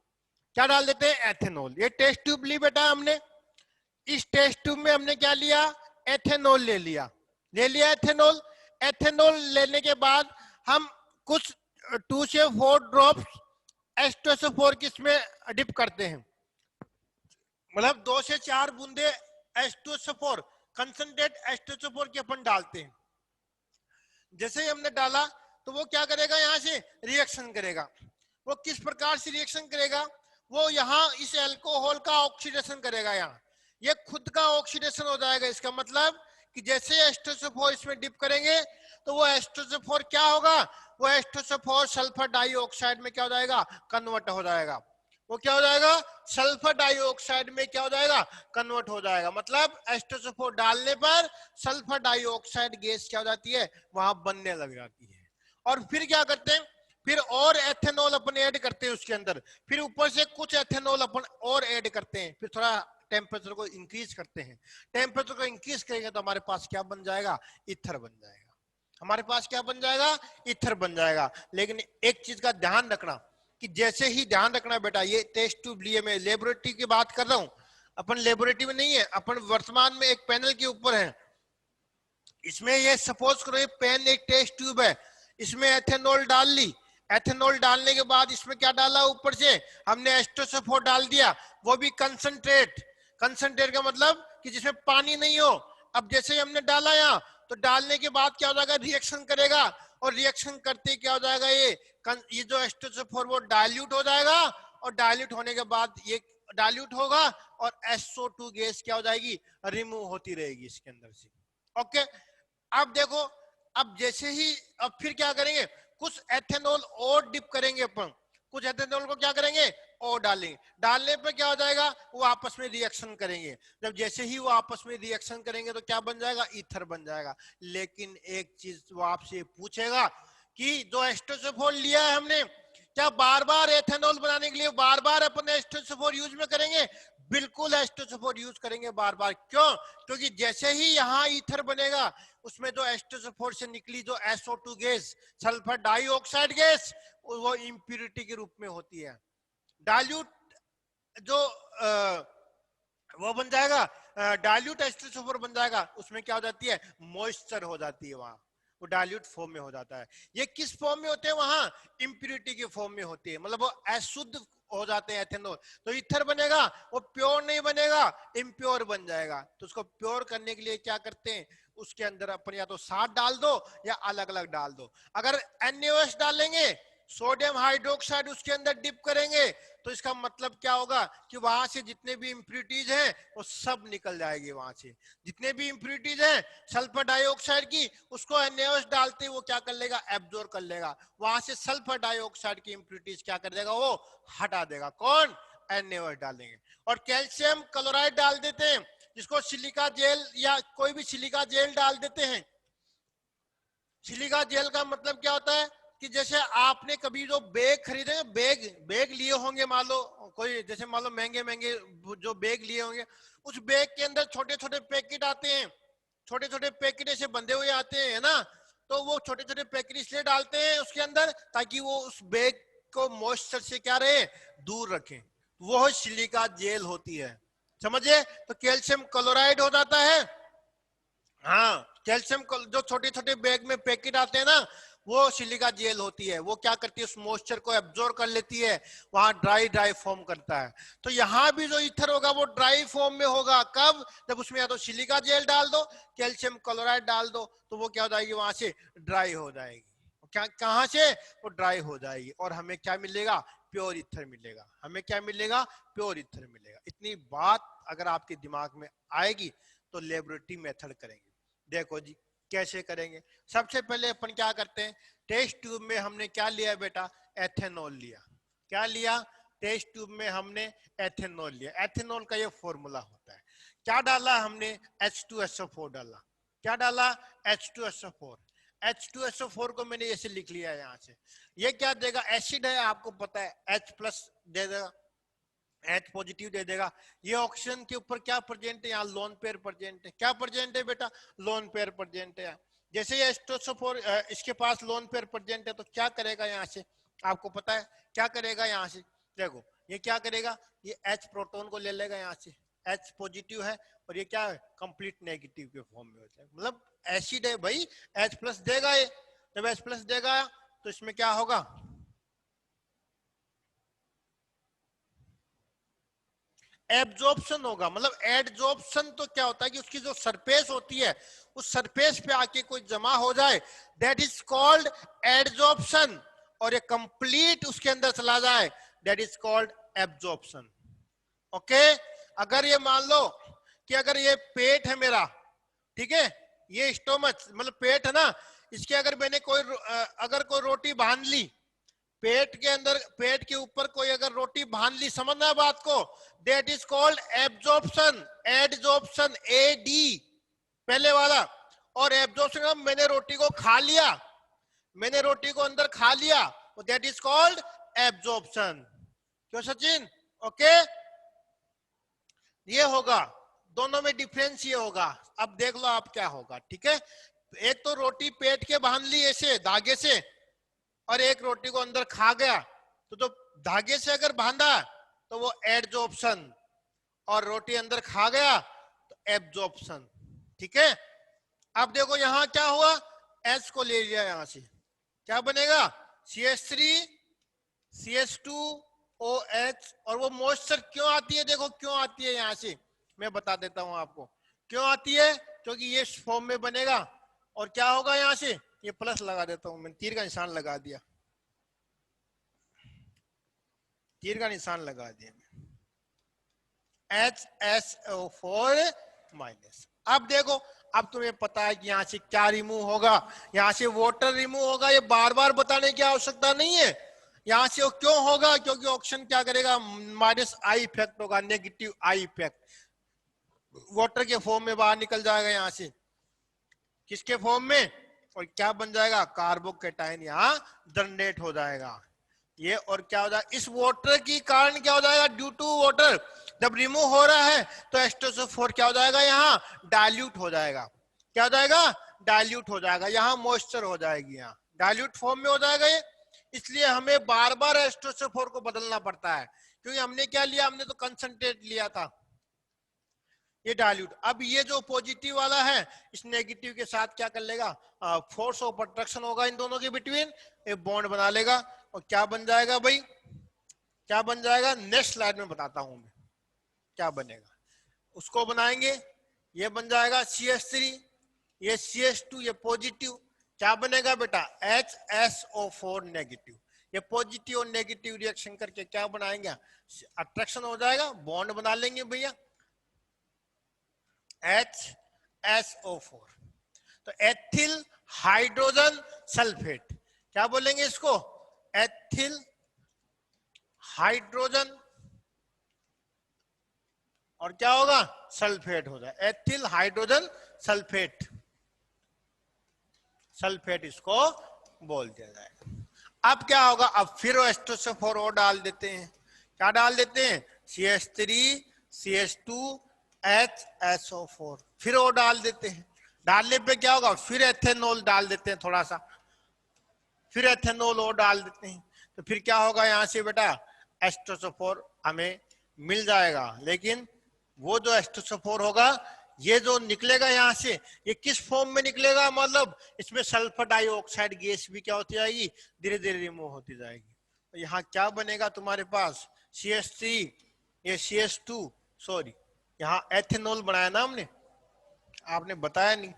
क्या डाल देते हैं, एथेनॉल। ये टेस्ट ट्यूब ली बेटा हमने, इस टेस्ट ट्यूब में हमने क्या लिया, एथेनॉल ले लिया, एथेनॉल। एथेनॉल लेने के बाद हम कुछ 2 से 4 ड्रॉप्स H2SO4 की इसमें डिप करते हैं, मतलब 2 से 4 बूंदे H2SO4 कंसंट्रेट H2SO4 के अपन डालते हैं। जैसे ही हमने डाला तो वो क्या करेगा, यहाँ से रिएक्शन करेगा। वो किस प्रकार से रिएक्शन करेगा, वो यहाँ इस अल्कोहल का ऑक्सीडेशन करेगा, यहाँ ये खुद का ऑक्सीडेशन हो जाएगा। इसका मतलब कि जैसे H2SO4 इसमें डिप करेंगे तो वो H2SO4 क्या होगा, वो H2SO4 सल्फर डाइऑक्साइड में क्या हो जाएगा, कन्वर्ट हो जाएगा। वो क्या हो जाएगा, सल्फर डाइऑक्साइड में क्या हो जाएगा, कन्वर्ट हो जाएगा। मतलब H2SO4 डालने पर सल्फर डाइऑक्साइड गैस क्या हो जाती है, वहां बनने लग जाती है। और फिर क्या करते हैं, फिर और एथेनॉल अपन ऐड करते हैं उसके अंदर, फिर ऊपर से कुछ एथेनॉल अपन और ऐड करते हैं, फिर थोड़ा टेम्परेचर को इंक्रीज करते हैं। टेम्परेचर को इंक्रीज करेंगे तो हमारे पास क्या बन जाएगा, ईथर बन जाएगा, हमारे पास क्या बन जाएगा, ईथर बन जाएगा। लेकिन एक चीज का ध्यान रखना कि जैसे ही ध्यान रखना बेटा, ये टेस्ट ट्यूब लिए, मैं लेबोरेटरी की बात कर रहा हूं, अपन लेबोरेटरी में नहीं है, अपन वर्तमान में एक पैनल के ऊपर है। इसमें ये सपोज करो ये पेन एक टेस्ट ट्यूब है, इसमें एथेनॉल डाल ली, एथेनॉल डालने के बाद इसमें क्या डाला, ऊपर से हमने H2SO4 डाल दिया, वो भी कंसंट्रेट। कंसंट्रेट का मतलब कि जिसमें पानी नहीं हो। अब जैसे हमने डाला यहाँ, तो डालने के बाद क्या हो जाएगा, रिएक्शन करेगा, और रिएक्शन करते क्या हो जाएगा, ये जो H2SO4 वो डाइल्यूट हो जाएगा, और डाइल्यूट होने के बाद ये डाइल्यूट होगा और SO2 गैस क्या हो जाएगी, रिमूव होती रहेगी इसके अंदर से। ओके, अब देखो, अब जैसे ही अब फिर क्या करेंगे, कुछ एथेनॉल और डिप करेंगे अपन, कुछ एथेनॉल को क्या करेंगे और डालेंगे, डालने पर क्या हो जाएगा, वो आपस में रिएक्शन करेंगे। जब जैसे ही वो आपस में रिएक्शन करेंगे तो क्या बन जाएगा, ईथर बन जाएगा। लेकिन एक चीज वो आपसे पूछेगा कि जो H2SO4 लिया है हमने, क्या बार बार एथेनॉल बनाने के लिए बार बार अपन H2SO4 यूज में करेंगे, बिल्कुल H2SO4 यूज करेंगे बार बार। क्यों, क्योंकि जैसे ही यहाँ ईथर बनेगा, उसमें जो H2SO4 से निकली जो SO2 gas, sulphur dioxide gas, वो इंप्यूरिटी के रूप में होती है। डाइल्यूट जो वो बन जाएगा, डाइल्यूट H2SO4 बन जाएगा, उसमें क्या हो जाती है, मॉइस्चर हो जाती है, वहां वो डाइल्यूट फॉर्म में हो जाता है। ये किस फॉर्म में होते हैं, वहां इंप्यूरिटी के फॉर्म में होती है, मतलब वो अशुद्ध हो जाते हैं एथेनॉल। तो ईथर बनेगा, वो प्योर नहीं बनेगा, इम्प्योर बन जाएगा। तो उसको प्योर करने के लिए क्या करते हैं, उसके अंदर अपन या तो साथ डाल दो या अलग अलग डाल दो। अगर NaOH डालेंगे सोडियम हाइड्रोक्साइड उसके अंदर डिप करेंगे तो इसका मतलब क्या होगा कि वहां से जितने भी इंप्यूरिटीज हैं वो सब निकल जाएगी। वहां से जितने भी इंप्यूरिटीज हैं सल्फर डाइऑक्साइड की, उसको NaOH डालते वो क्या कर लेगा, एब्जॉर्ब कर लेगा। वहां से सल्फर डाइऑक्साइड की इंप्यूरिटीज क्या कर देगा, वो हटा देगा। कौन, NaOH डालेंगे। और कैल्शियम क्लोराइड डाल देते हैं, जिसको सिलिका जेल या कोई भी सिलिका जेल डाल देते हैं। सिलिका जेल का मतलब क्या होता है कि जैसे आपने कभी जो बैग खरीदे, बैग लिए होंगे, मान लो कोई, जैसे मान लो महंगे महंगे जो बैग लिए होंगे, उस बैग के अंदर छोटे छोटे पैकेट आते हैं, छोटे छोटे पैकेट ऐसे बंधे हुए आते हैं, है ना। तो वो छोटे छोटे पैकेट इसलिए डालते हैं उसके अंदर ताकि वो उस बैग को मॉइस्चर से क्या रहे, दूर रखें। वो सिलिका जेल होती है, समझे। तो कैल्शियम क्लोराइड हो जाता है। हाँ, कैल्शियम जो छोटे छोटे बैग में पैकेट आते हैं ना, वो सिलिका जेल होती है। वो क्या करती है, उस मॉइस्चर को एब्जॉर्ब कर लेती है, वहां ड्राई फॉर्म करता है। तो यहाँ भी जो ईथर होगा वो ड्राई फॉर्म में होगा। कब, जब उसमें या तो सिलिका जेल डाल दो, कैल्शियम क्लोराइड डाल दो, तो वो क्या हो जाएगी, वहां से ड्राई हो जाएगी। क्या, कहां से, वो ड्राई हो जाएगी और हमें क्या मिलेगा, प्योर ईथर मिलेगा। हमें क्या मिलेगा, प्योर ईथर मिलेगा। इतनी बात अगर आपके दिमाग में आएगी तो लेबोरेटरी मेथड करेंगे। देखो जी कैसे करेंगे। सबसे पहले अपन क्या करते हैं, टेस्ट ट्यूब में हमने क्या लिया बेटा, एथेनॉल लिया। क्या लिया, टेस्ट ट्यूब में हमने एथेनॉल लिया। एथेनॉल का ये फॉर्मूला होता है। क्या डाला हमने, H2SO4 डाला। क्या डाला, H2SO4। H2SO4 को मैंने ऐसे लिख लिया है यहाँ से। ये क्या देगा, एसिड है, आपको पता है, H+ दे देगा, H पॉजिटिव दे देगा। ये ऑक्सीजन के ऊपर क्या प्रेजेंट है, यहाँ लोन पेयर प्रेजेंट है। क्या प्रेजेंट है बेटा, लोन पेयर प्रेजेंट है। जैसे ये H2SO4 इसके पास लोन पेयर प्रेजेंट है, तो क्या करेगा यहाँ से, आपको पता है क्या करेगा। यहाँ से देखो ये क्या करेगा, ये H प्रोटॉन को ले लेगा यहाँ से, H पॉजिटिव है, और ये क्या है, कंप्लीट नेगेटिव के फॉर्म में होता है। मतलब एसिड है भाई, H+ देगा ये। जब H+ देगा तो इसमें क्या होगा, एब्जॉर्प्शन होगा। मतलब एडजॉर्प्शन तो क्या होता है कि उसकी जो सरफेस होती है, उस सरफेस पे आके कोई जमा हो जाए, दैट इज कॉल्ड एडजॉर्प्शन। और ये कंप्लीट उसके अंदर चला जाए, that is called absorption. Okay. अगर ये मान लो कि अगर ये पेट है मेरा, ठीक है, ये स्टोमच मतलब पेट है ना, इसके अगर मैंने अगर कोई रोटी बांध ली, पेट के अंदर, पेट के ऊपर कोई अगर रोटी बांध ली, समझना बात को, that is called absorption. Adsorption, AD पहले वाला। और एब्जॉर्प्शन, मैंने रोटी को खा लिया, मैंने रोटी को अंदर खा लिया, तो दैट इज कॉल्ड एब्जॉर्प्शन। क्यों सचिन, ओके। ये होगा, दोनों में डिफरेंस ये होगा। अब देख लो आप क्या होगा, ठीक है। एक तो रोटी पेट के बांध ली ऐसे धागे से, और एक रोटी को अंदर खा गया, तो जो धागे से अगर बांधा तो वो एडजॉर्प्शन, और रोटी अंदर खा गया तो एब्जॉर्प्शन, ठीक है। अब देखो यहां क्या हुआ, H को ले लिया, यहां से क्या बनेगा, CH3 CH2OH। और वो मॉइस्चर क्यों आती है, देखो क्यों आती है, यहां से मैं बता देता हूं आपको क्यों आती है। क्योंकि ये फॉर्म में बनेगा, और क्या होगा, यहां से ये प्लस लगा देता हूं, मैंने तीर का निशान लगा दिया, तीर का निशान लगा दिया, HSO4-। अब देखो, अब तुम्हें पता है कि यहाँ से क्या रिमूव होगा, यहाँ से वाटर रिमूव होगा। ये बार बार बताने की आवश्यकता नहीं है। यहाँ से वो क्यों होगा, क्योंकि ऑक्सीजन क्या करेगा, -I इफेक्ट होगा, नेगेटिव I इफेक्ट, वाटर के फॉर्म में बाहर निकल जाएगा यहाँ से। किसके फॉर्म में, और क्या बन जाएगा, कार्बोकेटाइन यहाँ जनरेट हो जाएगा ये। और क्या हो जाएगा, इस वाटर की कारण क्या हो जाएगा, ड्यू टू वाटर जब रिमूव हो रहा है तो H2SO4 क्या हो जाएगा, यहाँ डाइल्यूट हो जाएगा। क्या हो जाएगा, डाइल्यूट हो जाएगा, यहाँ मॉइस्चर हो जाएगी, यहाँ डाइल्यूट फॉर्म में हो जाएगा ये। इसलिए हमें बार बार H2SO4 को बदलना पड़ता है, क्योंकि हमने क्या लिया, हमने तो कंसंट्रेट लिया था, ये डाइल्यूट। अब ये जो पॉजिटिव वाला है, इस नेगेटिव के साथ क्या कर लेगा, फोर्स ऑफ अट्रैक्शन होगा इन दोनों के बिटवीन, एक बॉन्ड बना लेगा, और क्या बन जाएगा भाई, क्या बन जाएगा, नेक्स्ट स्लाइड में बताता हूं मैं क्या बनेगा। उसको बनाएंगे, ये बन जाएगा CH3, ये CH2, ये पॉजिटिव, क्या बनेगा बेटा, HSO4 नेगेटिव। ये पॉजिटिव और नेगेटिव रिएक्शन करके क्या बनाएंगे, अट्रैक्शन हो जाएगा, बॉन्ड बना लेंगे भैया HSO4। तो एथिल हाइड्रोजन सल्फेट, क्या बोलेंगे इसको, एथिल हाइड्रोजन और क्या होगा, सल्फेट हो जाए, एथिल हाइड्रोजन सल्फेट, सल्फेट इसको बोल दिया जाएगा। अब क्या होगा, अब फिर H2SO4 और डाल देते हैं, क्या डाल देते हैं, CH3 CH2 HSO4, फिर और डाल देते हैं, डालने पे क्या होगा, फिर एथेनॉल डाल देते हैं थोड़ा सा, फिर एथेनॉल और डाल देते हैं, तो फिर क्या होगा यहाँ से बेटा H2SO4 हमें मिल जाएगा। लेकिन वो जो H2SO4 होगा, ये जो निकलेगा यहाँ से, ये किस फॉर्म में निकलेगा, मतलब इसमें सल्फर डाइऑक्साइड गैस भी क्या होती जाएगी, धीरे धीरे रिमूव होती जाएगी। तो यहाँ क्या बनेगा तुम्हारे पास, CH3 ये CH2 सॉरी यहाँ एथेनॉल बनाया ना हमने, आपने बताया नहीं,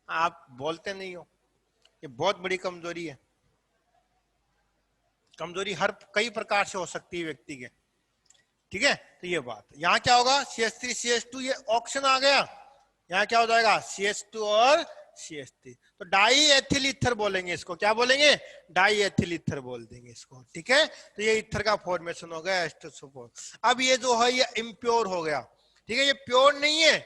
आप बोलते नहीं हो, ये बहुत बड़ी कमजोरी है। कमजोरी हर कई प्रकार से हो सकती है व्यक्ति के, ठीक है। तो ये बात, यहाँ क्या होगा, CH3 CH2 ये ऑक्सीजन आ गया, यहाँ क्या हो जाएगा CH2 और CH3, तो डाई एथिल ईथर बोलेंगे इसको, क्या बोलेंगे, डाई एथिल ईथर बोल देंगे इसको, ठीक है। तो ये ईथर का फॉर्मेशन हो गया H2SO4। अब ये जो है ये इम्प्योर हो गया, ठीक है, ये प्योर नहीं है,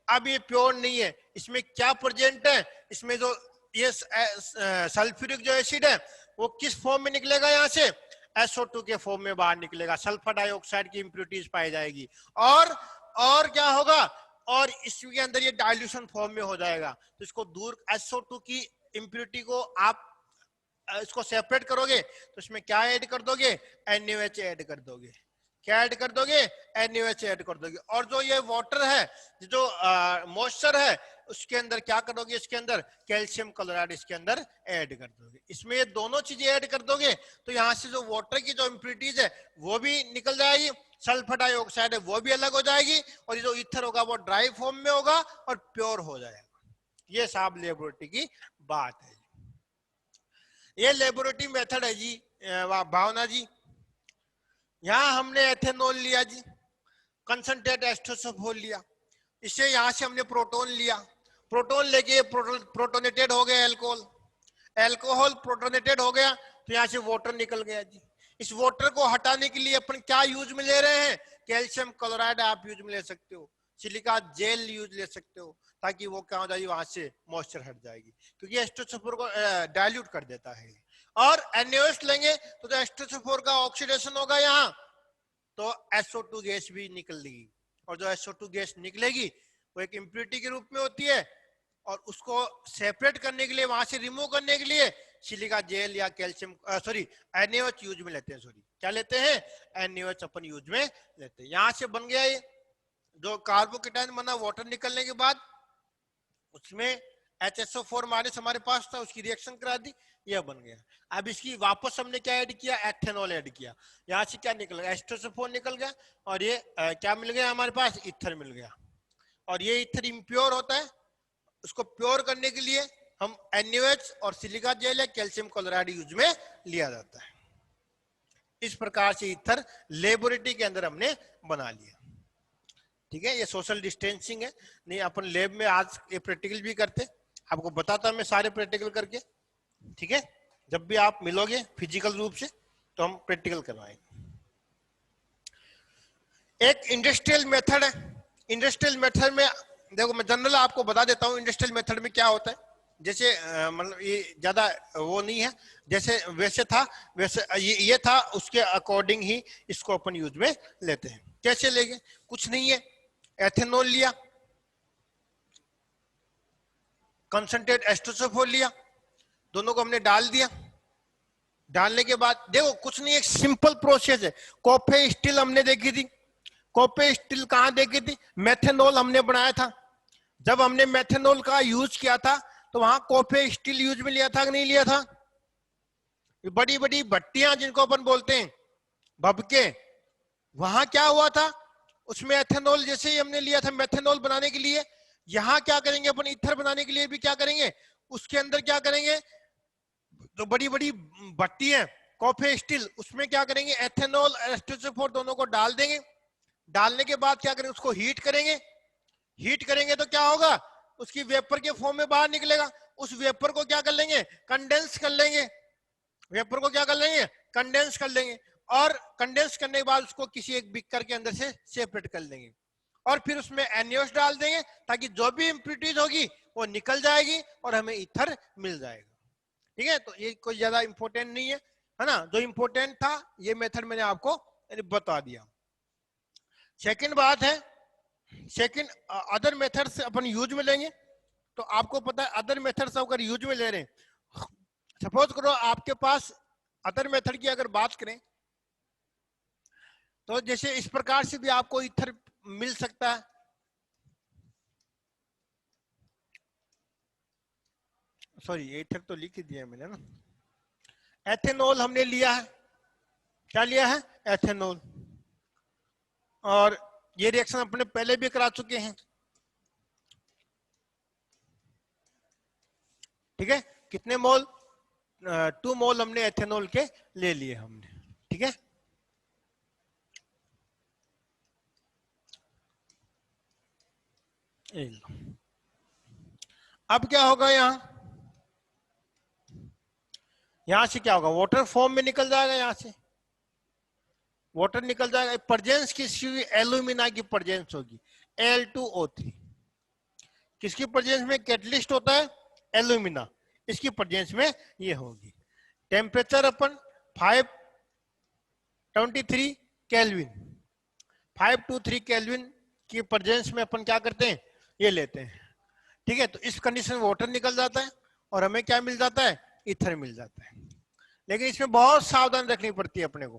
अब ये प्योर नहीं है, इसमें क्या प्रेजेंट है, इसमें जो ये सल्फ्यूरिक जो एसिड है वो किस फॉर्म में निकलेगा, यहाँ से SO2 के फॉर्म में बाहर निकलेगा, सल्फर डाइऑक्साइड की इंप्योरिटीज पाई जाएगी, और क्या होगा, और इसके अंदर ये डाइल्यूशन फॉर्म में हो जाएगा। तो इसको दूर, SO2 की इंप्योरिटी को आप इसको सेपरेट करोगे तो इसमें क्या ऐड कर दोगे, NaOH ऐड कर दोगे, क्या ऐड कर दोगे, NaOH ऐड कर दोगे, और जो ये वाटर है, जो मॉइस्चर है, उसके अंदर क्या करोगे, इसके अंदर कैल्शियम क्लोराइड इसके अंदर ऐड कर दोगे। इसमें ये दोनों चीजें ऐड कर दोगे तो यहाँ से जो वाटर की जो इंप्योरिटीज है वो भी निकल जाएगी, सल्फर डाइऑक्साइड है वो भी अलग हो जाएगी, और ये जो ईथर होगा वो ड्राई फॉर्म में होगा और प्योर हो जाएगा। ये साहब लेबोरेटरी की बात है, ये लेबोरेटरी मेथड है जी भावना जी। यहाँ हमने एथेनॉल लिया जी, कंसंट्रेट H2SO4 लिया, इससे यहाँ से हमने प्रोटॉन लिया, प्रोटॉन लेके प्रोटोनेटेड हो गया एल्कोहल, एल्कोहल प्रोटोनेटेड हो गया, तो यहाँ से वाटर निकल गया जी। इस वाटर को हटाने के लिए अपन क्या यूज में ले रहे हैं, कैल्शियम क्लोराइड आप यूज में ले सकते हो, सिलिका जेल यूज ले सकते हो, ताकि वो क्या हो जाएगी, वहां से मॉइस्चर हट जाएगी, क्योंकि H2SO4 को डाइल्यूट कर देता है। और NaOH लेंगे तो H2SO4 का ऑक्सीडेशन होगा यहाँ, तो SO2 गैस भी निकलेगी, और जो SO2 गैस निकलेगी वो एक इम्प्योरिटी के रूप में होती है, और उसको सेपरेट करने के लिए, वहां से रिमूव करने के लिए सिलिका जेल या कैल्शियम सॉरी NaOH यूज में लेते हैं, सॉरी क्या लेते हैं, NaOH अपन यूज में लेते हैं। यहाँ से बन गया ये जो कार्बोकेटायन बना, वाटर निकलने के बाद उसमें HSO4 माइनस हमारे पास था, उसकी रिएक्शन करा दी, यह बन गया। अब इसकी वापस हमने क्या ऐड किया, एथेनॉल ऐड किया, यहाँ से क्या निकल गया, H2SO4 निकल गया, और ये क्या मिल गया हमारे पास, ईथर मिल गया, और ये ईथर इम्प्योर होता है, उसको प्योर करने के लिए हम NaOH और सिलिका जेल या कैल्शियम क्लोराइड यूज में लिया जाता है। इस प्रकार से ईथर लेबोरेटरी के अंदर हमने बना लिया, ठीक है। ये सोशल डिस्टेंसिंग है, नहीं अपन लैब में आज ये प्रैक्टिकल भी करते, आपको बताता मैं सारे प्रैक्टिकल करके, ठीक है। जब भी आप मिलोगे फिजिकल रूप से तो हम प्रैक्टिकल करवाएंगे। एक इंडस्ट्रियल मेथड है, इंडस्ट्रियल मेथड में देखो मैं जनरल आपको बता देता हूँ इंडस्ट्रियल मेथड में क्या होता है, जैसे मतलब ये ज्यादा वो नहीं है, जैसे वैसे था वैसे ये था, उसके अकॉर्डिंग ही इसको अपन यूज में लेते हैं। कैसे लेंगे, कुछ नहीं है, एथेनॉल लिया, कंसंट्रेट H2SO4 लिया, दोनों को हमने डाल दिया, डालने के बाद देखो कुछ नहीं, एक सिंपल प्रोसेस है। कॉफे स्टील हमने देखी थी, कॉफे स्टील कहाँ देखी थी, मेथेनॉल हमने बनाया था, जब हमने मेथेनॉल का यूज किया था तो वहां कॉफे स्टील यूज में लिया था कि नहीं लिया था, बड़ी बड़ी भट्टियां जिनको अपन बोलते हैं भभके, वहां क्या हुआ था, उसमें एथेनॉल जैसे ही हमने लिया था मेथेनॉल बनाने के लिए, यहाँ क्या करेंगे अपन ईथर बनाने के लिए भी क्या करेंगे, उसके अंदर क्या करेंगे, तो बड़ी बड़ी भट्टी है कॉफी स्टील, उसमें क्या करेंगे, एथेनॉल और H2SO4 दोनों को डाल देंगे। डालने के बाद क्या करेंगे, उसको हीट करेंगे। हीट करेंगे तो क्या होगा, उसकी वेपर के फॉर्म में बाहर निकलेगा। उस वेपर को क्या कर लेंगे, कंडेंस कर लेंगे। वेपर को क्या कर लेंगे, कंडेंस कर लेंगे। और कंडेंस करने के बाद उसको किसी एक बीकर के अंदर से सेपरेट कर लेंगे। और फिर उसमें NaOH डाल देंगे ताकि जो भी इम्प्योरिटीज होगी वो निकल जाएगी और हमें ईथर मिल जाएगा। ठीक है, तो ये कोई ज्यादा इंपॉर्टेंट नहीं है ना। जो इंपॉर्टेंट था ये मेथड मैंने आपको बता दिया। सेकंड बात है, सेकंड अदर मेथड्स अपन यूज में लेंगे। तो आपको पता है अदर मेथड्स अगर यूज में ले रहे हैं, सपोज करो आपके पास अदर मेथड की अगर बात करें तो जैसे इस प्रकार से भी आपको ईथर मिल सकता है। सॉरी ईथर तो लिख ही दिया मैंने ना। एथेनॉल हमने लिया है, क्या लिया है, एथेनॉल। और ये रिएक्शन अपने पहले भी करा चुके हैं। ठीक है, कितने मोल, 2 मोल हमने एथेनॉल के ले लिए हमने। ठीक है, अब क्या होगा, यहां से क्या होगा, वाटर फॉर्म में निकल जाएगा। यहां से वाटर निकल जाएगा। प्रेजेंस किसकी, एल्यूमिना की प्रेजेंस होगी, Al2O3। किसकी प्रेजेंस में कैटलिस्ट होता है, एल्यूमिना, इसकी प्रेजेंस में ये होगी। टेम्परेचर अपन 523 केल्विन, 523 केल्विन की प्रेजेंस में अपन क्या करते हैं, ये लेते हैं। ठीक है, तो इस कंडीशन में वाटर निकल जाता है और हमें क्या मिल जाता है, ईथर मिल जाता है। लेकिन इसमें बहुत सावधानी रखनी पड़ती है अपने को।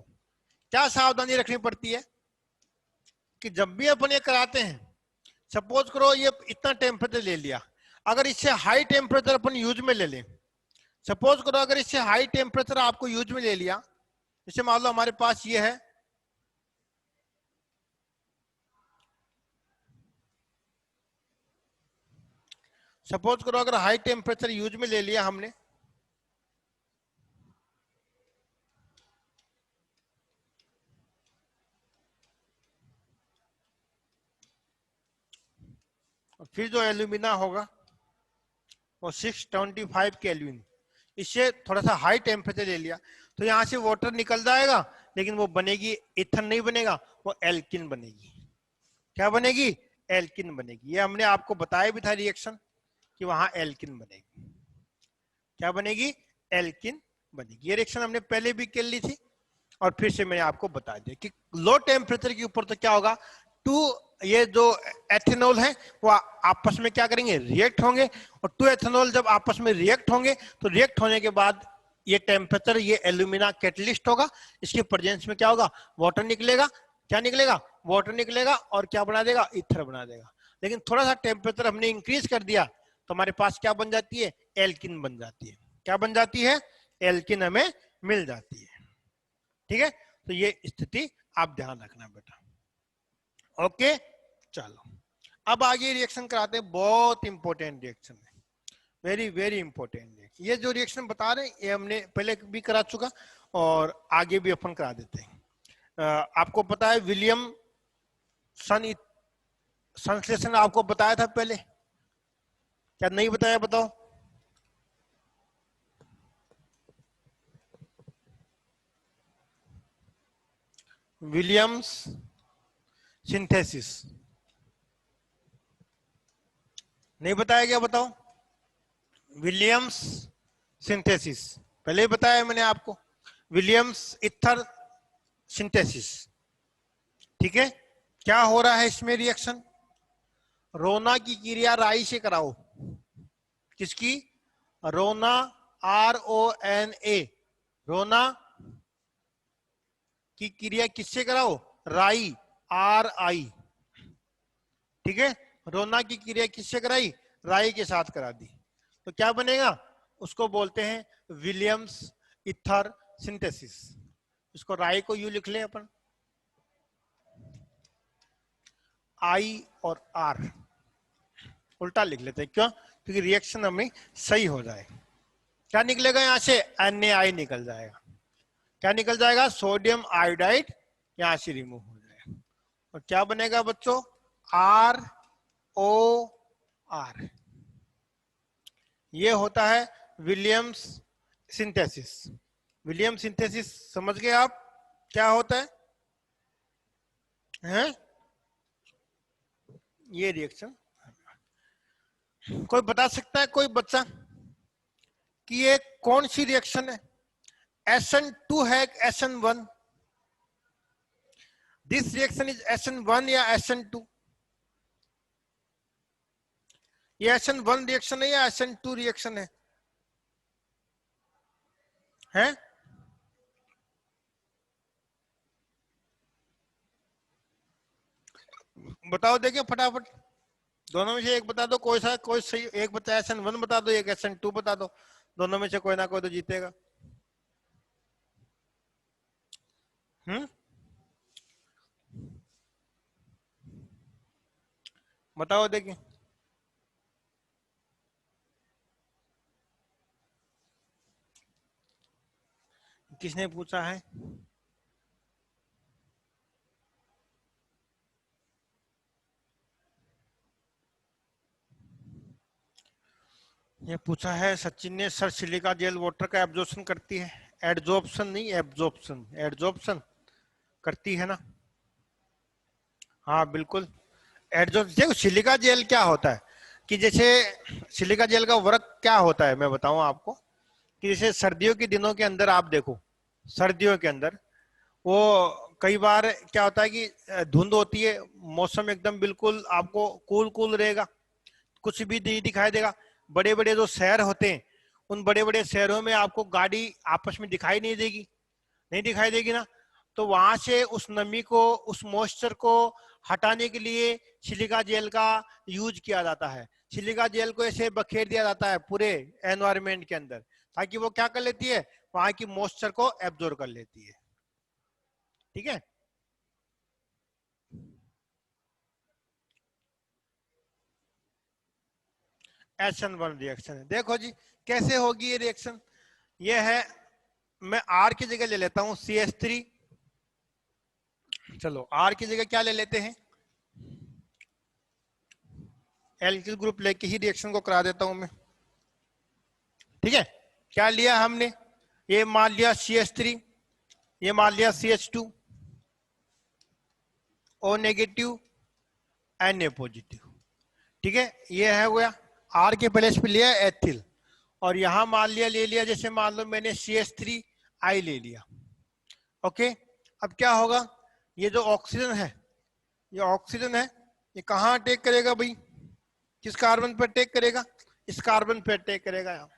क्या सावधानी रखनी पड़ती है कि जब भी अपन ये कराते हैं, सपोज करो ये इतना टेम्परेचर ले लिया, अगर इससे हाई टेम्परेचर अपन यूज में ले लें, सपोज करो अगर इससे हाई टेम्परेचर आपको यूज में ले लिया, जैसे मान लो हमारे पास ये है, सपोज करो अगर हाई टेम्परेचर यूज में ले लिया हमने, फिर जो एल्यूमिना होगा वो 625 केल्विन, इससे थोड़ा सा हाई टेम्परेचर ले लिया, तो यहां से वाटर निकल जाएगा, लेकिन वो बनेगी ईथर नहीं बनेगा, वो एल्किन बनेगी। क्या बनेगी, एल्किन बनेगी। ये हमने आपको बताया भी था रिएक्शन कि वहां एल्किन बनेगी। क्या बनेगी, एल्किन बनेगी। ये रिएक्शन हमने पहले भी कर ली थी और फिर से मैंने आपको बता दिया कि लो टेम्परेचर के ऊपर तो क्या होगा, ये जो एथेनॉल है वो आपस में क्या करेंगे, रिएक्ट होंगे। और 2 एथेनॉल जब आपस में रिएक्ट होंगे तो रिएक्ट होने के बाद ये टेम्परेचर, ये एल्यूमिना कैटलिस्ट होगा, इसकी प्रेजेंस में क्या होगा, वाटर निकलेगा। क्या निकलेगा, वाटर निकलेगा और क्या बना देगा, ईथर बना देगा। लेकिन थोड़ा सा टेम्परेचर हमने इंक्रीज कर दिया तो हमारे पास क्या बन जाती है, एल्किन बन जाती है। क्या बन जाती है, एल्किन हमें मिल जाती है। ठीक है, तो ये स्थिति आप ध्यान रखना बेटा। ओके, चलो अब आगे रिएक्शन कराते हैं, बहुत इंपॉर्टेंट रिएक्शन है, वेरी वेरी इंपॉर्टेंट रिएक्शन। ये जो रिएक्शन बता रहे हैं ये हमने पहले भी करा चुका और आगे भी अपन करा देते हैं। आपको पता है विलियम संश्लेषण आपको बताया था पहले, क्या नहीं बताया, बताओ। विलियम्स सिंथेसिस नहीं बताया गया, बताओ। विलियम्स सिंथेसिस पहले ही बताया मैंने आपको, विलियम्स ईथर सिंथेसिस। ठीक है, क्या हो रहा है इसमें रिएक्शन, रोना की क्रिया राई से कराओ। किसकी, रोना, RONA, रोना की क्रिया किससे कराओ, राई, RI। ठीक है, रोना की क्रिया किससे कराई, राई के साथ करा दी, तो क्या बनेगा, उसको बोलते हैं विलियम्स ईथर सिंथेसिस। इसको राई को यू लिख लें अपन, I और R उल्टा लिख लेते हैं, क्यों, क्योंकि रिएक्शन हमें सही हो जाए। क्या निकलेगा यहां से, NaI निकल जाएगा। क्या निकल जाएगा? सोडियम आयोडाइड यहां से रिमूव हो जाएगा और क्या बनेगा बच्चों? ROR। ये होता है विलियम्स सिंथेसिस। विलियम्स सिंथेसिस समझ गए आप क्या होता है? हैं? ये रिएक्शन कोई बता सकता है, कोई बच्चा, कि ये कौन सी रिएक्शन है? SN2 है SN1? This reaction is SN1 या SN2? ये SN1 रिएक्शन है या SN2 रिएक्शन है? हैं? बताओ देखिए फटाफट, दोनों में से एक बता दो, कोई सा कोई सही। एक बता SN1 बता दो, एक SN2 बता दो, दोनों में से कोई ना कोई तो जीतेगा। बताओ देखिए। किसने पूछा है? ये पूछा है सचिन ने, सर सिलिका जेल वाटर का एब्जॉर्प्शन करती है? एडजॉर्प्शन नहीं, एब्जॉर्प्शन। एडजॉर्प्शन करती है ना? हाँ बिल्कुल। एडजॉर्प्शन। देखो सिलिका जेल क्या होता है कि जैसे सिलिका जेल का वर्क क्या होता है मैं बताऊं आपको, कि जैसे सर्दियों के दिनों के अंदर आप देखो, सर्दियों के अंदर वो कई बार क्या होता है कि धुंध होती है, मौसम एकदम बिल्कुल आपको कूल कूल रहेगा, कुछ भी नहीं दिखाई देगा। बड़े बड़े जो शहर होते हैं, उन बड़े बड़े शहरों में आपको गाड़ी आपस में दिखाई नहीं देगी, नहीं दिखाई देगी ना। तो वहां से उस नमी को, उस मॉइस्चर को हटाने के लिए सिलिका जेल का यूज किया जाता है। सिलिका जेल को ऐसे बखेर दिया जाता है पूरे एनवायरनमेंट के अंदर, ताकि वो क्या कर लेती है, वहां की मॉइस्चर को एब्जॉर्ब कर लेती है। ठीक है। SN1 रिएक्शन है। देखो जी कैसे होगी ये रिएक्शन। ये है, मैं R की जगह ले लेता हूं CH3। चलो R की जगह क्या ले लेते हैं? एल्किल ग्रुप लेके ही रिएक्शन को करा देता हूं मैं। ठीक है। क्या लिया हमने? ये मान लिया CH3, ये मान लिया CH2, O negative, Na positive. ठीक है, ये है गया। R के प्लेस पे लिया एथिल, और यहां मान लिया, ले लिया, जैसे मान लो मैंने CH3I ले लिया। ओके। अब क्या होगा, ये जो ऑक्सीजन है, ये ऑक्सीजन है, ये कहाँ अटैक करेगा भाई? किस कार्बन पर अटैक करेगा? इस कार्बन पर अटैक करेगा यहाँ।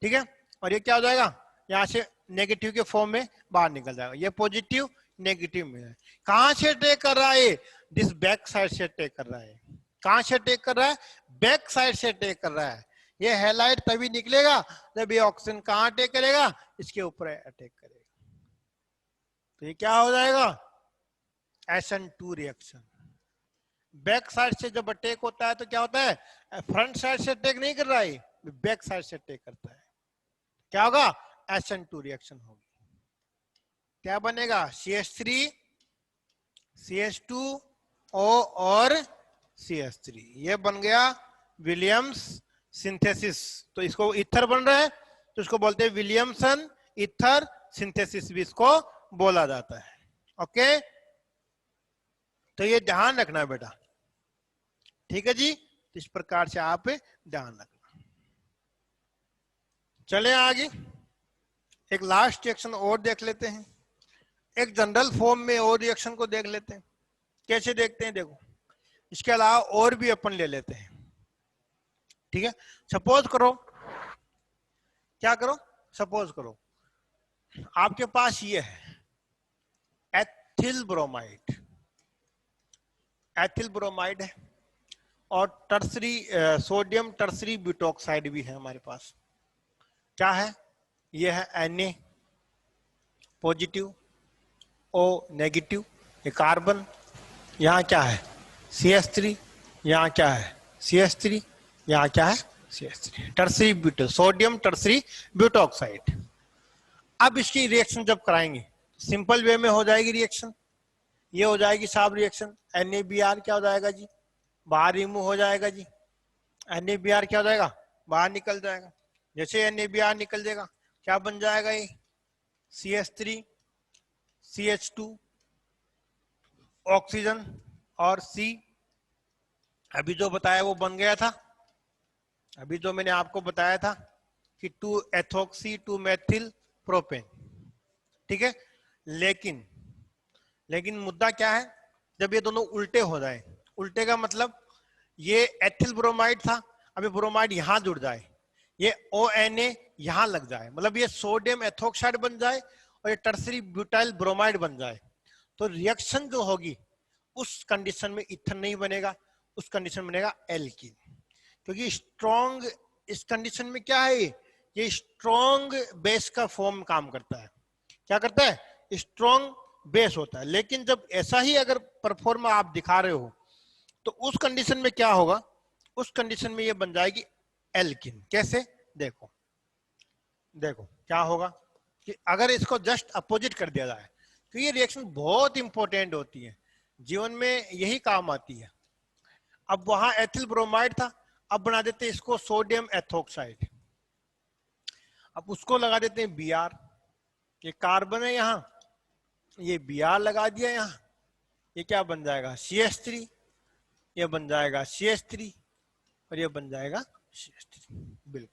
ठीक है। और ये क्या हो जाएगा, यहाँ से नेगेटिव के फॉर्म में बाहर निकल जाएगा। ये पॉजिटिव नेगेटिव में कहां से अटैक कर रहा है? दिस बैक साइड से अटैक कर रहा है। कहां से अटैक कर रहा है? बैक साइड से अटैक कर रहा है। ये हैलाइड तभी निकलेगा जब ये ऑक्सीजन कहां अटैक करेगा? इसके ऊपर अटैक करेगा। तो ये क्या हो जाएगा? SN2 reaction. बैक साइड से जब अटैक होता है तो क्या होता है, फ्रंट साइड से अटैक नहीं कर रहा है, बैक साइड से अटैक करता है। क्या होगा? SN2 रिएक्शन होगी। क्या बनेगा? CH3, CH2O और CH3। ये बन गया विलियम्स सिंथेसिस। तो इसको ईथर बन रहा है तो इसको बोलते हैं विलियमसन ईथर सिंथेसिस भी इसको बोला जाता है। ओके, तो ये ध्यान रखना बेटा। ठीक है जी, तो इस प्रकार से आप ध्यान रखना। चले आगे, एक लास्ट रिएक्शन और देख लेते हैं। एक जनरल फॉर्म में और रिएक्शन को देख लेते हैं। कैसे देखते हैं देखो, इसके अलावा और भी अपन ले लेते हैं। ठीक है, सपोज करो, क्या करो, सपोज करो आपके पास ये है एथिल ब्रोमाइड। एथिल ब्रोमाइड है और टर्सरी सोडियम टर्सरी ब्यूटॉक्साइड भी है हमारे पास। क्या है? ये है Na पॉजिटिव, O नेगेटिव, ये कार्बन, यहाँ क्या है CH3, यहाँ क्या है CH3, यहाँ क्या है CH3, tertiary buto sodium tertiary butoxide. अब इसकी रिएक्शन जब कराएंगे सिंपल वे में हो जाएगी रिएक्शन, ये हो जाएगी साहब रिएक्शन, NaBr क्या हो जाएगा जी, बाहर रिमूव हो जाएगा जी, NaBr क्या हो जाएगा, बाहर निकल जाएगा। जैसे NaBr निकल जाएगा क्या बन जाएगा, ये CH3 CH2 ऑक्सीजन और C, अभी जो बताया वो बन गया था, अभी जो मैंने आपको बताया था कि 2 एथोक्सी 2 मेथिल प्रोपेन, ठीक है। लेकिन मुद्दा क्या है, जब ये दोनों उल्टे हो जाए, उल्टे का मतलब ये एथिल ब्रोमाइड था, अभी ब्रोमाइड यहां जुड़ जाए, ये ONA यहां लग जाए, मतलब ये सोडियम एथोक्साइड बन जाए और ये टर्सरी ब्यूटाइल ब्रोमाइड बन जाए, तो रिएक्शन जो होगी उस कंडीशन में ईथर नहीं बनेगा, उस कंडीशन बनेगा एल्कीन। क्योंकि स्ट्रॉन्ग इस कंडीशन में क्या है, ये स्ट्रॉन्ग बेस का फॉर्म काम करता है, क्या करता है, स्ट्रॉन्ग बेस होता है। लेकिन जब ऐसा ही अगर परफॉर्म आप दिखा रहे हो तो उस कंडीशन में क्या होगा, उस कंडीशन में ये बन जाएगी एल्कीन। कैसे, देखो देखो क्या होगा कि अगर इसको जस्ट अपोजिट कर दिया जाए, तो ये रिएक्शन बहुत इंपॉर्टेंट होती है, जीवन में यही काम आती है। अब वहां एथिल ब्रोमाइड था, अब बना देते हैं इसको सोडियम एथोक्साइड, अब उसको लगा देते हैं Br, ये कार्बन है यहाँ, ये Br लगा दिया यहाँ, ये क्या बन जाएगा CH3, ये बन जाएगा CH3 और ये बन जाएगा CH3। बिल्कुल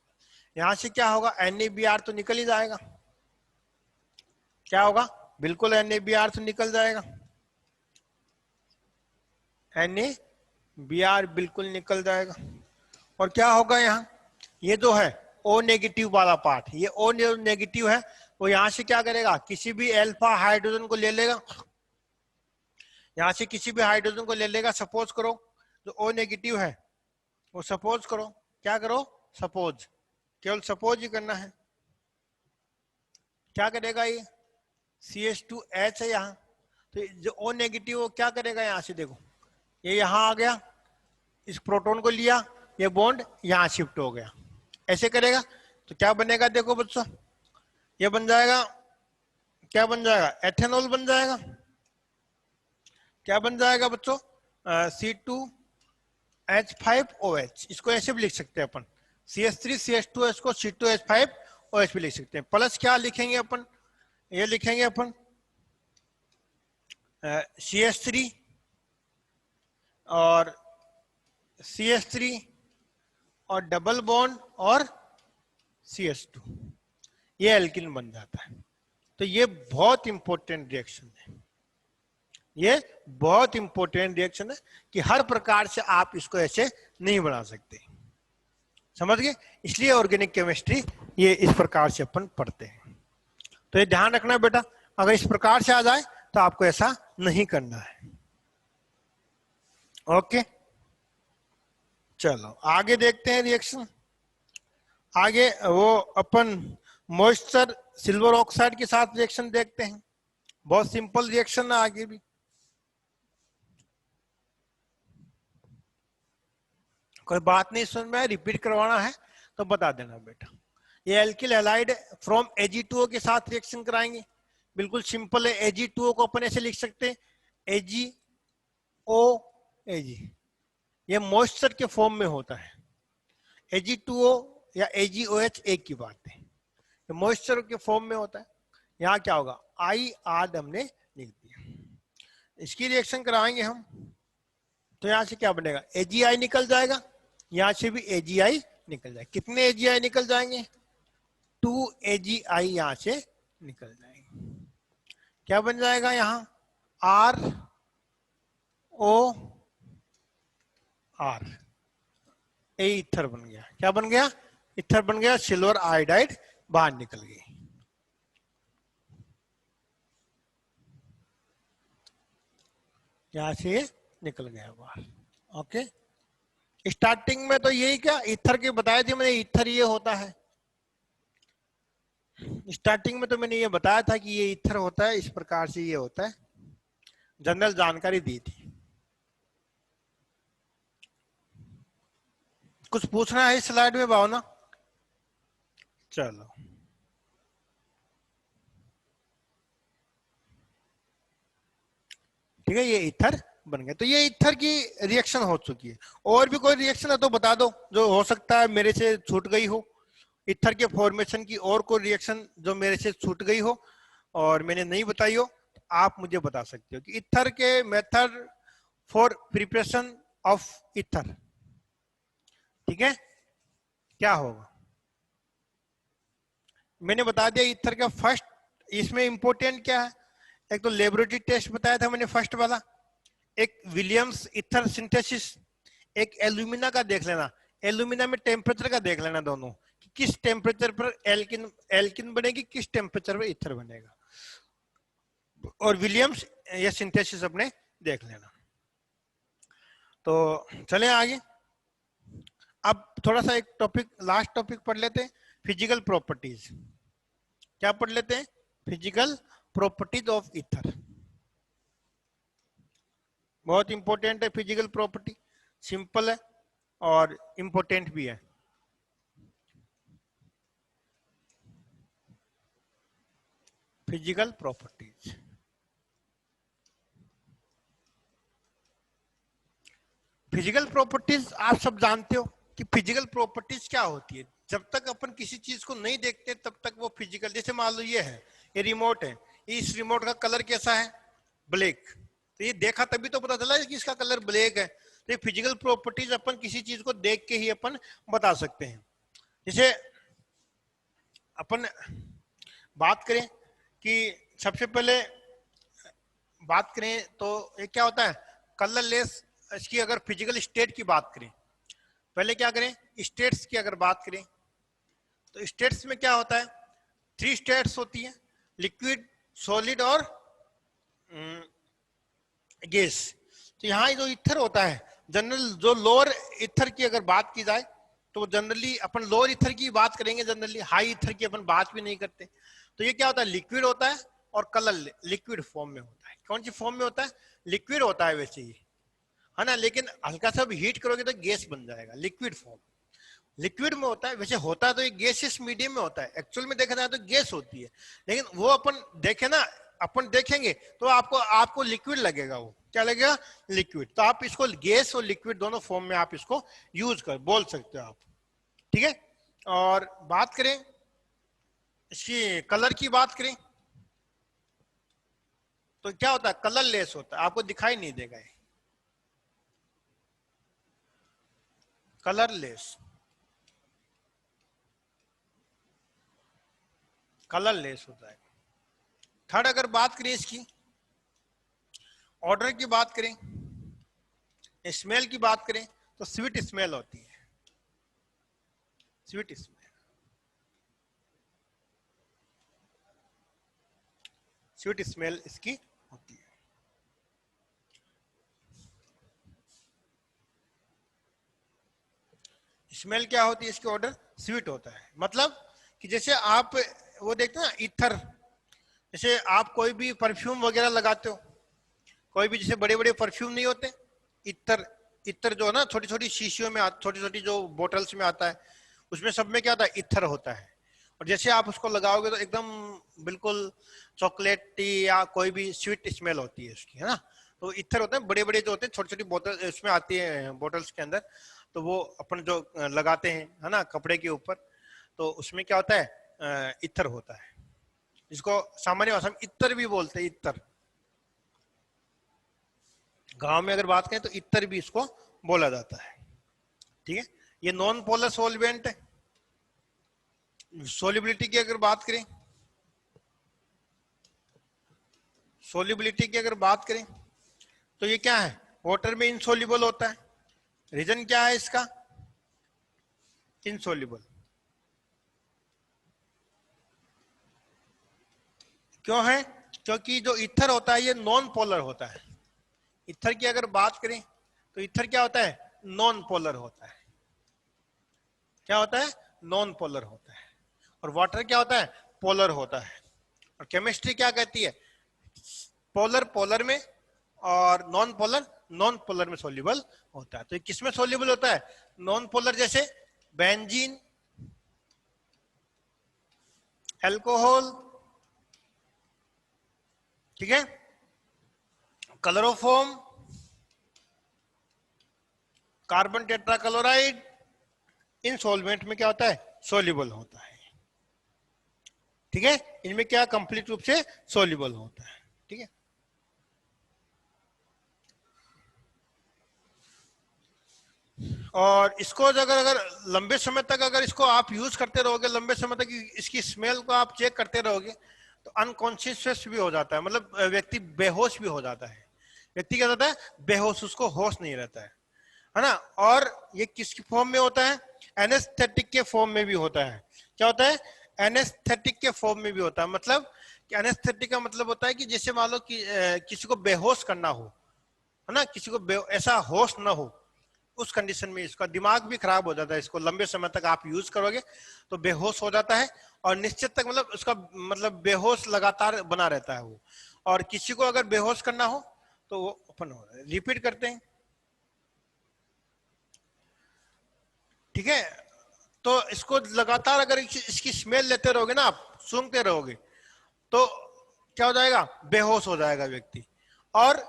यहां से क्या होगा, NaBr तो निकल ही जाएगा, क्या होगा, बिल्कुल NaBr तो निकल जाएगा, NaBr बिल्कुल निकल जाएगा। और क्या होगा यहाँ, ये जो है O नेगेटिव वाला पार्ट, ये O नेगेटिव है, वो यहां से क्या करेगा, किसी भी अल्फा हाइड्रोजन को ले लेगा, यहां से किसी भी हाइड्रोजन को ले लेगा। सपोज करो जो O नेगेटिव है वो, सपोज करो, क्या करो, सपोज, केवल सपोज ही करना है, क्या करेगा ये CH2H है यहाँ, तो जो O नेगेटिव वो क्या करेगा, यहां से देखो ये यहां आ गया, इस प्रोटॉन को लिया, ये बॉन्ड यहां शिफ्ट हो गया, ऐसे करेगा तो क्या बनेगा, देखो बच्चों ये बन जाएगा, क्या बन जाएगा, एथेनॉल बन जाएगा, क्या बन जाएगा बच्चों, C2H5OH, इसको ऐसे भी लिख सकते हैं अपन, CH3 CH2H को C2H5OH भी लिख सकते हैं। प्लस क्या लिखेंगे अपन, ये लिखेंगे अपन CH3 और CH3 और डबल बॉन्ड और CH2, ये एल्किन बन जाता है। तो ये बहुत इंपॉर्टेंट रिएक्शन है, ये बहुत इंपॉर्टेंट रिएक्शन है कि हर प्रकार से आप इसको ऐसे नहीं बना सकते, समझ गए। इसलिए ऑर्गेनिक केमिस्ट्री ये इस प्रकार से अपन पढ़ते हैं, तो ये ध्यान रखना बेटा, अगर इस प्रकार से आ जाए तो आपको ऐसा नहीं करना है। ओके चलो आगे देखते हैं रिएक्शन। आगे वो अपन मॉइस्चर सिल्वर ऑक्साइड के साथ रिएक्शन देखते हैं, बहुत सिंपल रिएक्शन है आगे भी, कोई बात नहीं समझ में, रिपीट करवाना है तो बता देना बेटा। ये एल्किल हैलाइड फ्रॉम Ag2O के साथ रिएक्शन कराएंगे, बिल्कुल सिंपल है। Ag2O को अपन ऐसे लिख सकते हैं AgOAg, ये मॉइस्चर के फॉर्म में होता है, Ag2O या AgOH एक की बात है, ये मॉइस्चर के फॉर्म में होता है। यहाँ क्या होगा, I आद हमने लिख दिया, इसकी रिएक्शन कराएंगे हम, तो यहां से क्या बनेगा, AgI निकल जाएगा, यहां से भी AgI निकल जाएगा। कितने AgI निकल जाएंगे, 2 AgI यहां से निकल जाएंगे, क्या बन जाएगा यहाँ ROR, इथर बन गया, क्या बन गया, इथर बन गया, सिल्वर आयोडाइड बाहर निकल गई। यहां से निकल गया बाहर। ओके स्टार्टिंग में तो यही क्या ईथर के बताया थी मैंने, ईथर ये होता है, स्टार्टिंग में तो मैंने ये बताया था कि ये ईथर होता है, इस प्रकार से ये होता है, जनरल जानकारी दी थी। कुछ पूछना है इस स्लाइड में भावना, चलो ठीक है, ये ईथर बन गया। तो ये ईथर की रिएक्शन हो चुकी है। और भी कोई रिएक्शन है तो बता दो जो हो सकता है मेरे से छूट गई हो, ईथर के फॉर्मेशन की और कोई रिएक्शन जो मेरे से छूट गई हो और मैंने नहीं बताई हो, आप मुझे बता सकते हो कि ईथर के method for preparation of ether, ठीक है, क्या होगा। मैंने बता दिया ईथर का फर्स्ट, इसमें इंपॉर्टेंट क्या है, एक तो लेबोरेटरी टेस्ट बताया था मैंने फर्स्ट वाला, एक विलियम्स ईथर सिंथेसिस, एक एल्यूमिना का देख लेना, एल्यूमिना में टेम्परेचर का देख लेना दोनों, कि किस टेम्परेचर पर एल्किन एल्किन बनेगी, किस टेम्परेचर पर ईथर बनेगा, और विलियम्स ये सिंथेसिस अपने देख लेना। तो चले आगे। अब थोड़ा सा एक टॉपिक, लास्ट टॉपिक पढ़ लेते हैं, फिजिकल प्रॉपर्टीज। क्या पढ़ लेते हैं, फिजिकल प्रॉपर्टीज ऑफ ईथर। बहुत इंपॉर्टेंट है फिजिकल प्रॉपर्टी, सिंपल है और इंपॉर्टेंट भी है। फिजिकल प्रॉपर्टीज, फिजिकल प्रॉपर्टीज आप सब जानते हो कि फिजिकल प्रॉपर्टीज क्या होती है। जब तक अपन किसी चीज को नहीं देखते तब तक वो फिजिकल, जैसे मान लो ये है, ये रिमोट है, इस रिमोट का कलर कैसा है, ब्लैक, तो ये देखा तभी तो पता चला कि इसका कलर ब्लैक है। तो ये फिजिकल प्रॉपर्टीज अपन किसी चीज को देख के ही अपन बता सकते हैं। जैसे अपन बात करें कि सबसे पहले बात करें तो ये क्या होता है, कलरलेस, इसकी अगर फिजिकल स्टेट की बात करें, पहले क्या करें, स्टेट्स की अगर बात करें तो स्टेट्स में क्या होता है, 3 स्टेट्स होती है, लिक्विड, सॉलिड और गैस। तो यहाँ जो ईथर होता है, जनरल जो लोअर ईथर की अगर बात की जाए तो जनरली अपन लोअर ईथर की बात करेंगे, जनरली हाई ईथर की अपन बात भी नहीं करते। तो ये क्या होता है, लिक्विड होता है और कलर लिक्विड फॉर्म में होता है। कौन सी फॉर्म में होता है, लिक्विड होता है वैसे ही, है ना, लेकिन हल्का सा भी हीट करोगे तो गैस बन जाएगा, लिक्विड फॉर्म लिक्विड में होता है। वैसे होता तो ये गैसियस मीडियम में होता है, एक्चुअल में देखा जाए तो गैस होती है, लेकिन वो अपन देखे ना, अपन देखेंगे तो आपको आपको लिक्विड लगेगा, वो क्या लगेगा, लिक्विड। तो आप इसको गैस और लिक्विड दोनों फॉर्म में आप इसको यूज कर बोल सकते हो आप, ठीक है। और बात करें इसकी कलर की बात करें तो क्या होता है, कलरलेस होता है, आपको दिखाई नहीं देगा ये, कलरलेस, कलरलेस होता है। थर्ड अगर बात करें इसकी ऑर्डर की बात करें, स्मेल की बात करें तो स्वीट स्मेल होती है, स्वीट स्मेल, स्वीट स्मेल इसकी होती है। स्मेल क्या होती है इसकी, ऑर्डर स्वीट होता है। मतलब कि जैसे आप वो देखते हैं ना ईथर, जैसे आप कोई भी परफ्यूम वगैरह लगाते हो, कोई भी जैसे बड़े बड़े परफ्यूम नहीं होते, इत्र, इत्र जो है ना छोटी छोटी शीशियों में, छोटी छोटी जो बोटल्स में आता है, उसमें सब में क्या होता है, इत्र होता है। और जैसे आप उसको लगाओगे तो एकदम बिल्कुल चॉकलेटी या कोई भी स्वीट स्मेल होती है उसकी, है ना। तो इत्र होते हैं बड़े बड़े जो होते हैं, छोटी छोटी बोतल उसमें आती है बोटल्स के अंदर, तो वो अपन जो लगाते हैं, है ना, कपड़े के ऊपर, तो उसमें क्या होता है, इत्र होता है, जिसको सामान्य भाषा में इत्र भी बोलते हैं, इत्र। गांव में अगर बात करें तो इत्र भी इसको बोला जाता है, ठीक है। ये नॉन पोलर सॉल्वेंट है। सोलिबिलिटी की अगर बात करें, सोलिबिलिटी की अगर बात करें तो ये क्या है, वाटर में इनसोल्यूबल होता है। रीजन क्या है इसका, इनसोल्यूबल, क्यों है, क्योंकि जो ईथर होता है ये नॉन पोलर होता है। ईथर की अगर बात करें तो ईथर क्या होता है, नॉन पोलर होता है। क्या होता है, नॉन पोलर होता है। और वाटर क्या होता है, पोलर होता है। और केमिस्ट्री क्या कहती है, पोलर पोलर में और नॉन पोलर नॉन पोलर में सोल्यूबल होता है। तो ये किसमें सोल्यूबल होता है, नॉन पोलर, जैसे बेंजीन, अल्कोहल, ठीक है, क्लोरोफॉर्म, कार्बन टेट्राक्लोराइड इन सॉल्वेंट में क्या होता है, सोल्यूबल होता है। ठीक है, इनमें क्या कंप्लीट रूप से सोल्यूबल होता है। ठीक है, और इसको अगर लंबे समय तक अगर इसको आप यूज करते रहोगे, लंबे समय तक इसकी स्मेल को आप चेक करते रहोगे, तो अनकॉन्शियस भी हो जाता है, मतलब व्यक्ति बेहोश भी हो जाता है। व्यक्ति क्या होता है, बेहोश, उसको होश नहीं रहता है ना। और ये किसकी फॉर्म में होता है, एनेस्थेटिक के फॉर्म में भी होता है। क्या होता है, एनेस्थेटिक के फॉर्म में भी होता है। मतलब कि एनेस्थेटिक का मतलब होता है कि जैसे मान लो कि किसी को बेहोश करना हो, है ना, किसी को ऐसा होश ना हो, उस कंडीशन में इसका दिमाग भी खराब हो जाता है। इसको लंबे समय तक आप यूज करोगे तो बेहोश हो जाता है, और निश्चित तक मतलब उसका मतलब बेहोश लगातार बना रहता है वो। और किसी को अगर बेहोश करना हो तो वो अपन रिपीट करते हैं। ठीक है, तो इसको लगातार अगर इसकी स्मेल लेते रहोगे ना, आप सूंघते रहोगे, तो क्या हो जाएगा, बेहोश हो जाएगा व्यक्ति। और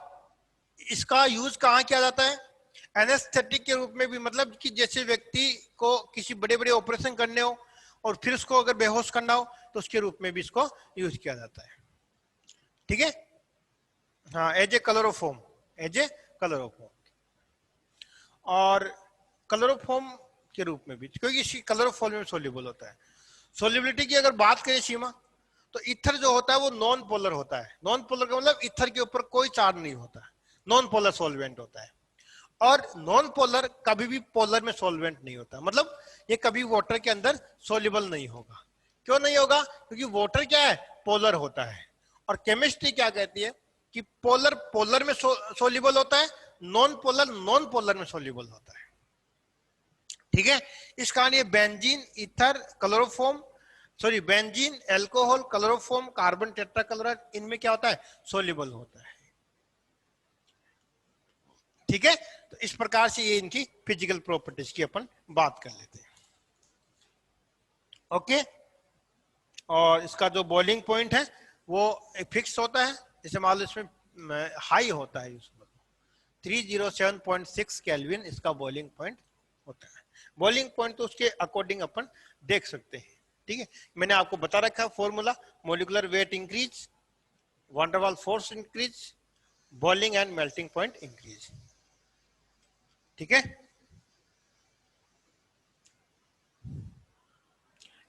इसका यूज कहाँ किया जाता है, एनेस्थेटिक के रूप में भी। मतलब कि जैसे व्यक्ति को किसी बड़े बड़े ऑपरेशन करने हो और फिर उसको अगर बेहोश करना हो तो उसके रूप में भी इसको यूज किया जाता है। ठीक है, हाँ, as a chloroform, as a chloroform. और क्लोरोफॉर्म के रूप में भी, क्योंकि इसी क्लोरोफॉर्म में सोल्यूबल होता है। सोल्यूबिलिटी की अगर बात करें सीमा, तो ईथर जो होता है वो नॉन पोलर होता है। नॉन पोलर का मतलब ईथर के ऊपर कोई चार्ज नहीं होता है, नॉन पोलर सॉल्वेंट होता है। और नॉन पोलर कभी भी पोलर में सॉल्वेंट नहीं होता, मतलब ये कभी वाटर के अंदर सोल्यूबल नहीं होगा। क्यों नहीं होगा, क्योंकि वाटर क्या है, पोलर होता है। और केमिस्ट्री क्या कहती है कि पोलर पोलर में सोल्यूबल होता है, नॉन पोलर नॉन पोलर में सोल्यूबल होता है। ठीक है, इस कारण ये benzene, ether, chloroform, sorry benzene, alcohol, chloroform, carbon tetrachloride, इनमें क्या होता है, सोल्यूबल होता है। ठीक है, तो इस प्रकार से ये इनकी फिजिकल प्रॉपर्टीज की अपन बात कर लेते हैं। ओके, और इसका जो बॉइलिंग पॉइंट है वो फिक्स होता है। जैसे मान लो इसमें हाई होता है, 307.6 केल्विन इसका बॉइलिंग पॉइंट होता है। बॉइलिंग पॉइंट तो उसके अकॉर्डिंग अपन देख सकते हैं। ठीक है, मैंने आपको बता रखा है formula, molecular weight increase, van der Waals force increase, boiling and melting point increase. ठीक है,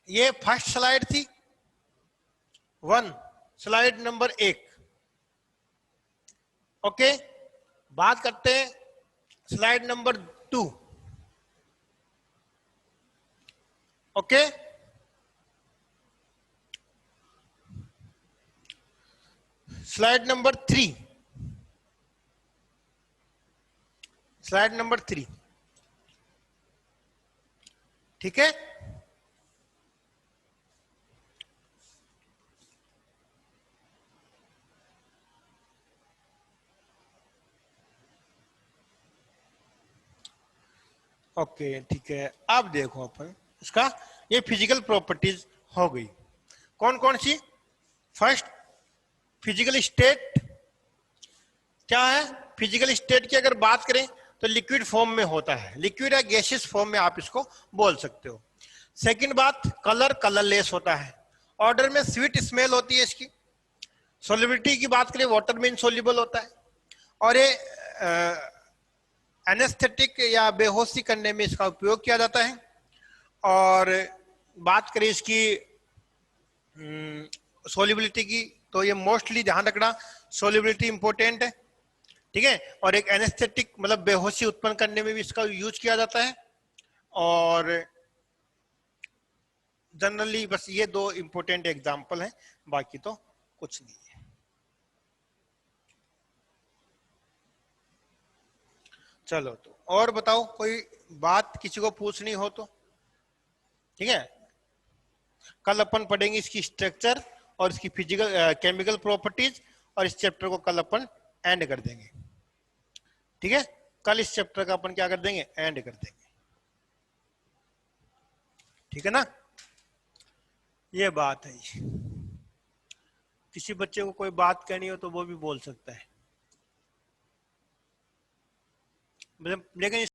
ये फर्स्ट स्लाइड थी, 1, स्लाइड नंबर 1। ओके, बात करते हैं slide number 2। Okay, slide number 3, slide number 3। ठीक है, ओके, ठीक है। अब देखो अपन इसका, ये फिजिकल प्रॉपर्टीज हो गई। कौन कौन सी, फर्स्ट फिजिकल स्टेट क्या है, फिजिकल स्टेट की अगर बात करें तो लिक्विड फॉर्म में होता है, लिक्विड या गैसियस फॉर्म में आप इसको बोल सकते हो। सेकंड बात, कलर कलरलेस होता है। ऑर्डर में स्वीट स्मेल होती है इसकी। सोलिबिलिटी की बात करें, वाटर में इनसोल्यूबल होता है। और ये एनेस्थेटिक या बेहोशी करने में इसका उपयोग किया जाता है। और बात करें इसकी सोलिबिलिटी की, तो ये मोस्टली ध्यान रखना, सोलिबिलिटी इंपॉर्टेंट है। ठीक है, और एक एनेस्थेटिक मतलब बेहोशी उत्पन्न करने में भी इसका यूज किया जाता है। और जनरली बस ये 2 इंपॉर्टेंट एग्जांपल हैं, बाकी तो कुछ नहीं है। चलो, तो और बताओ, कोई बात किसी को पूछनी हो तो। ठीक है, कल अपन पढ़ेंगे इसकी स्ट्रक्चर और इसकी फिजिकल केमिकल प्रॉपर्टीज, और इस चैप्टर को कल अपन एंड कर देंगे। ठीक है, कल इस चैप्टर का अपन क्या कर देंगे, एंड कर देंगे। ठीक है ना, ये बात है। किसी बच्चे को कोई बात कहनी हो तो वो भी बोल सकता है। मतलब लेकिन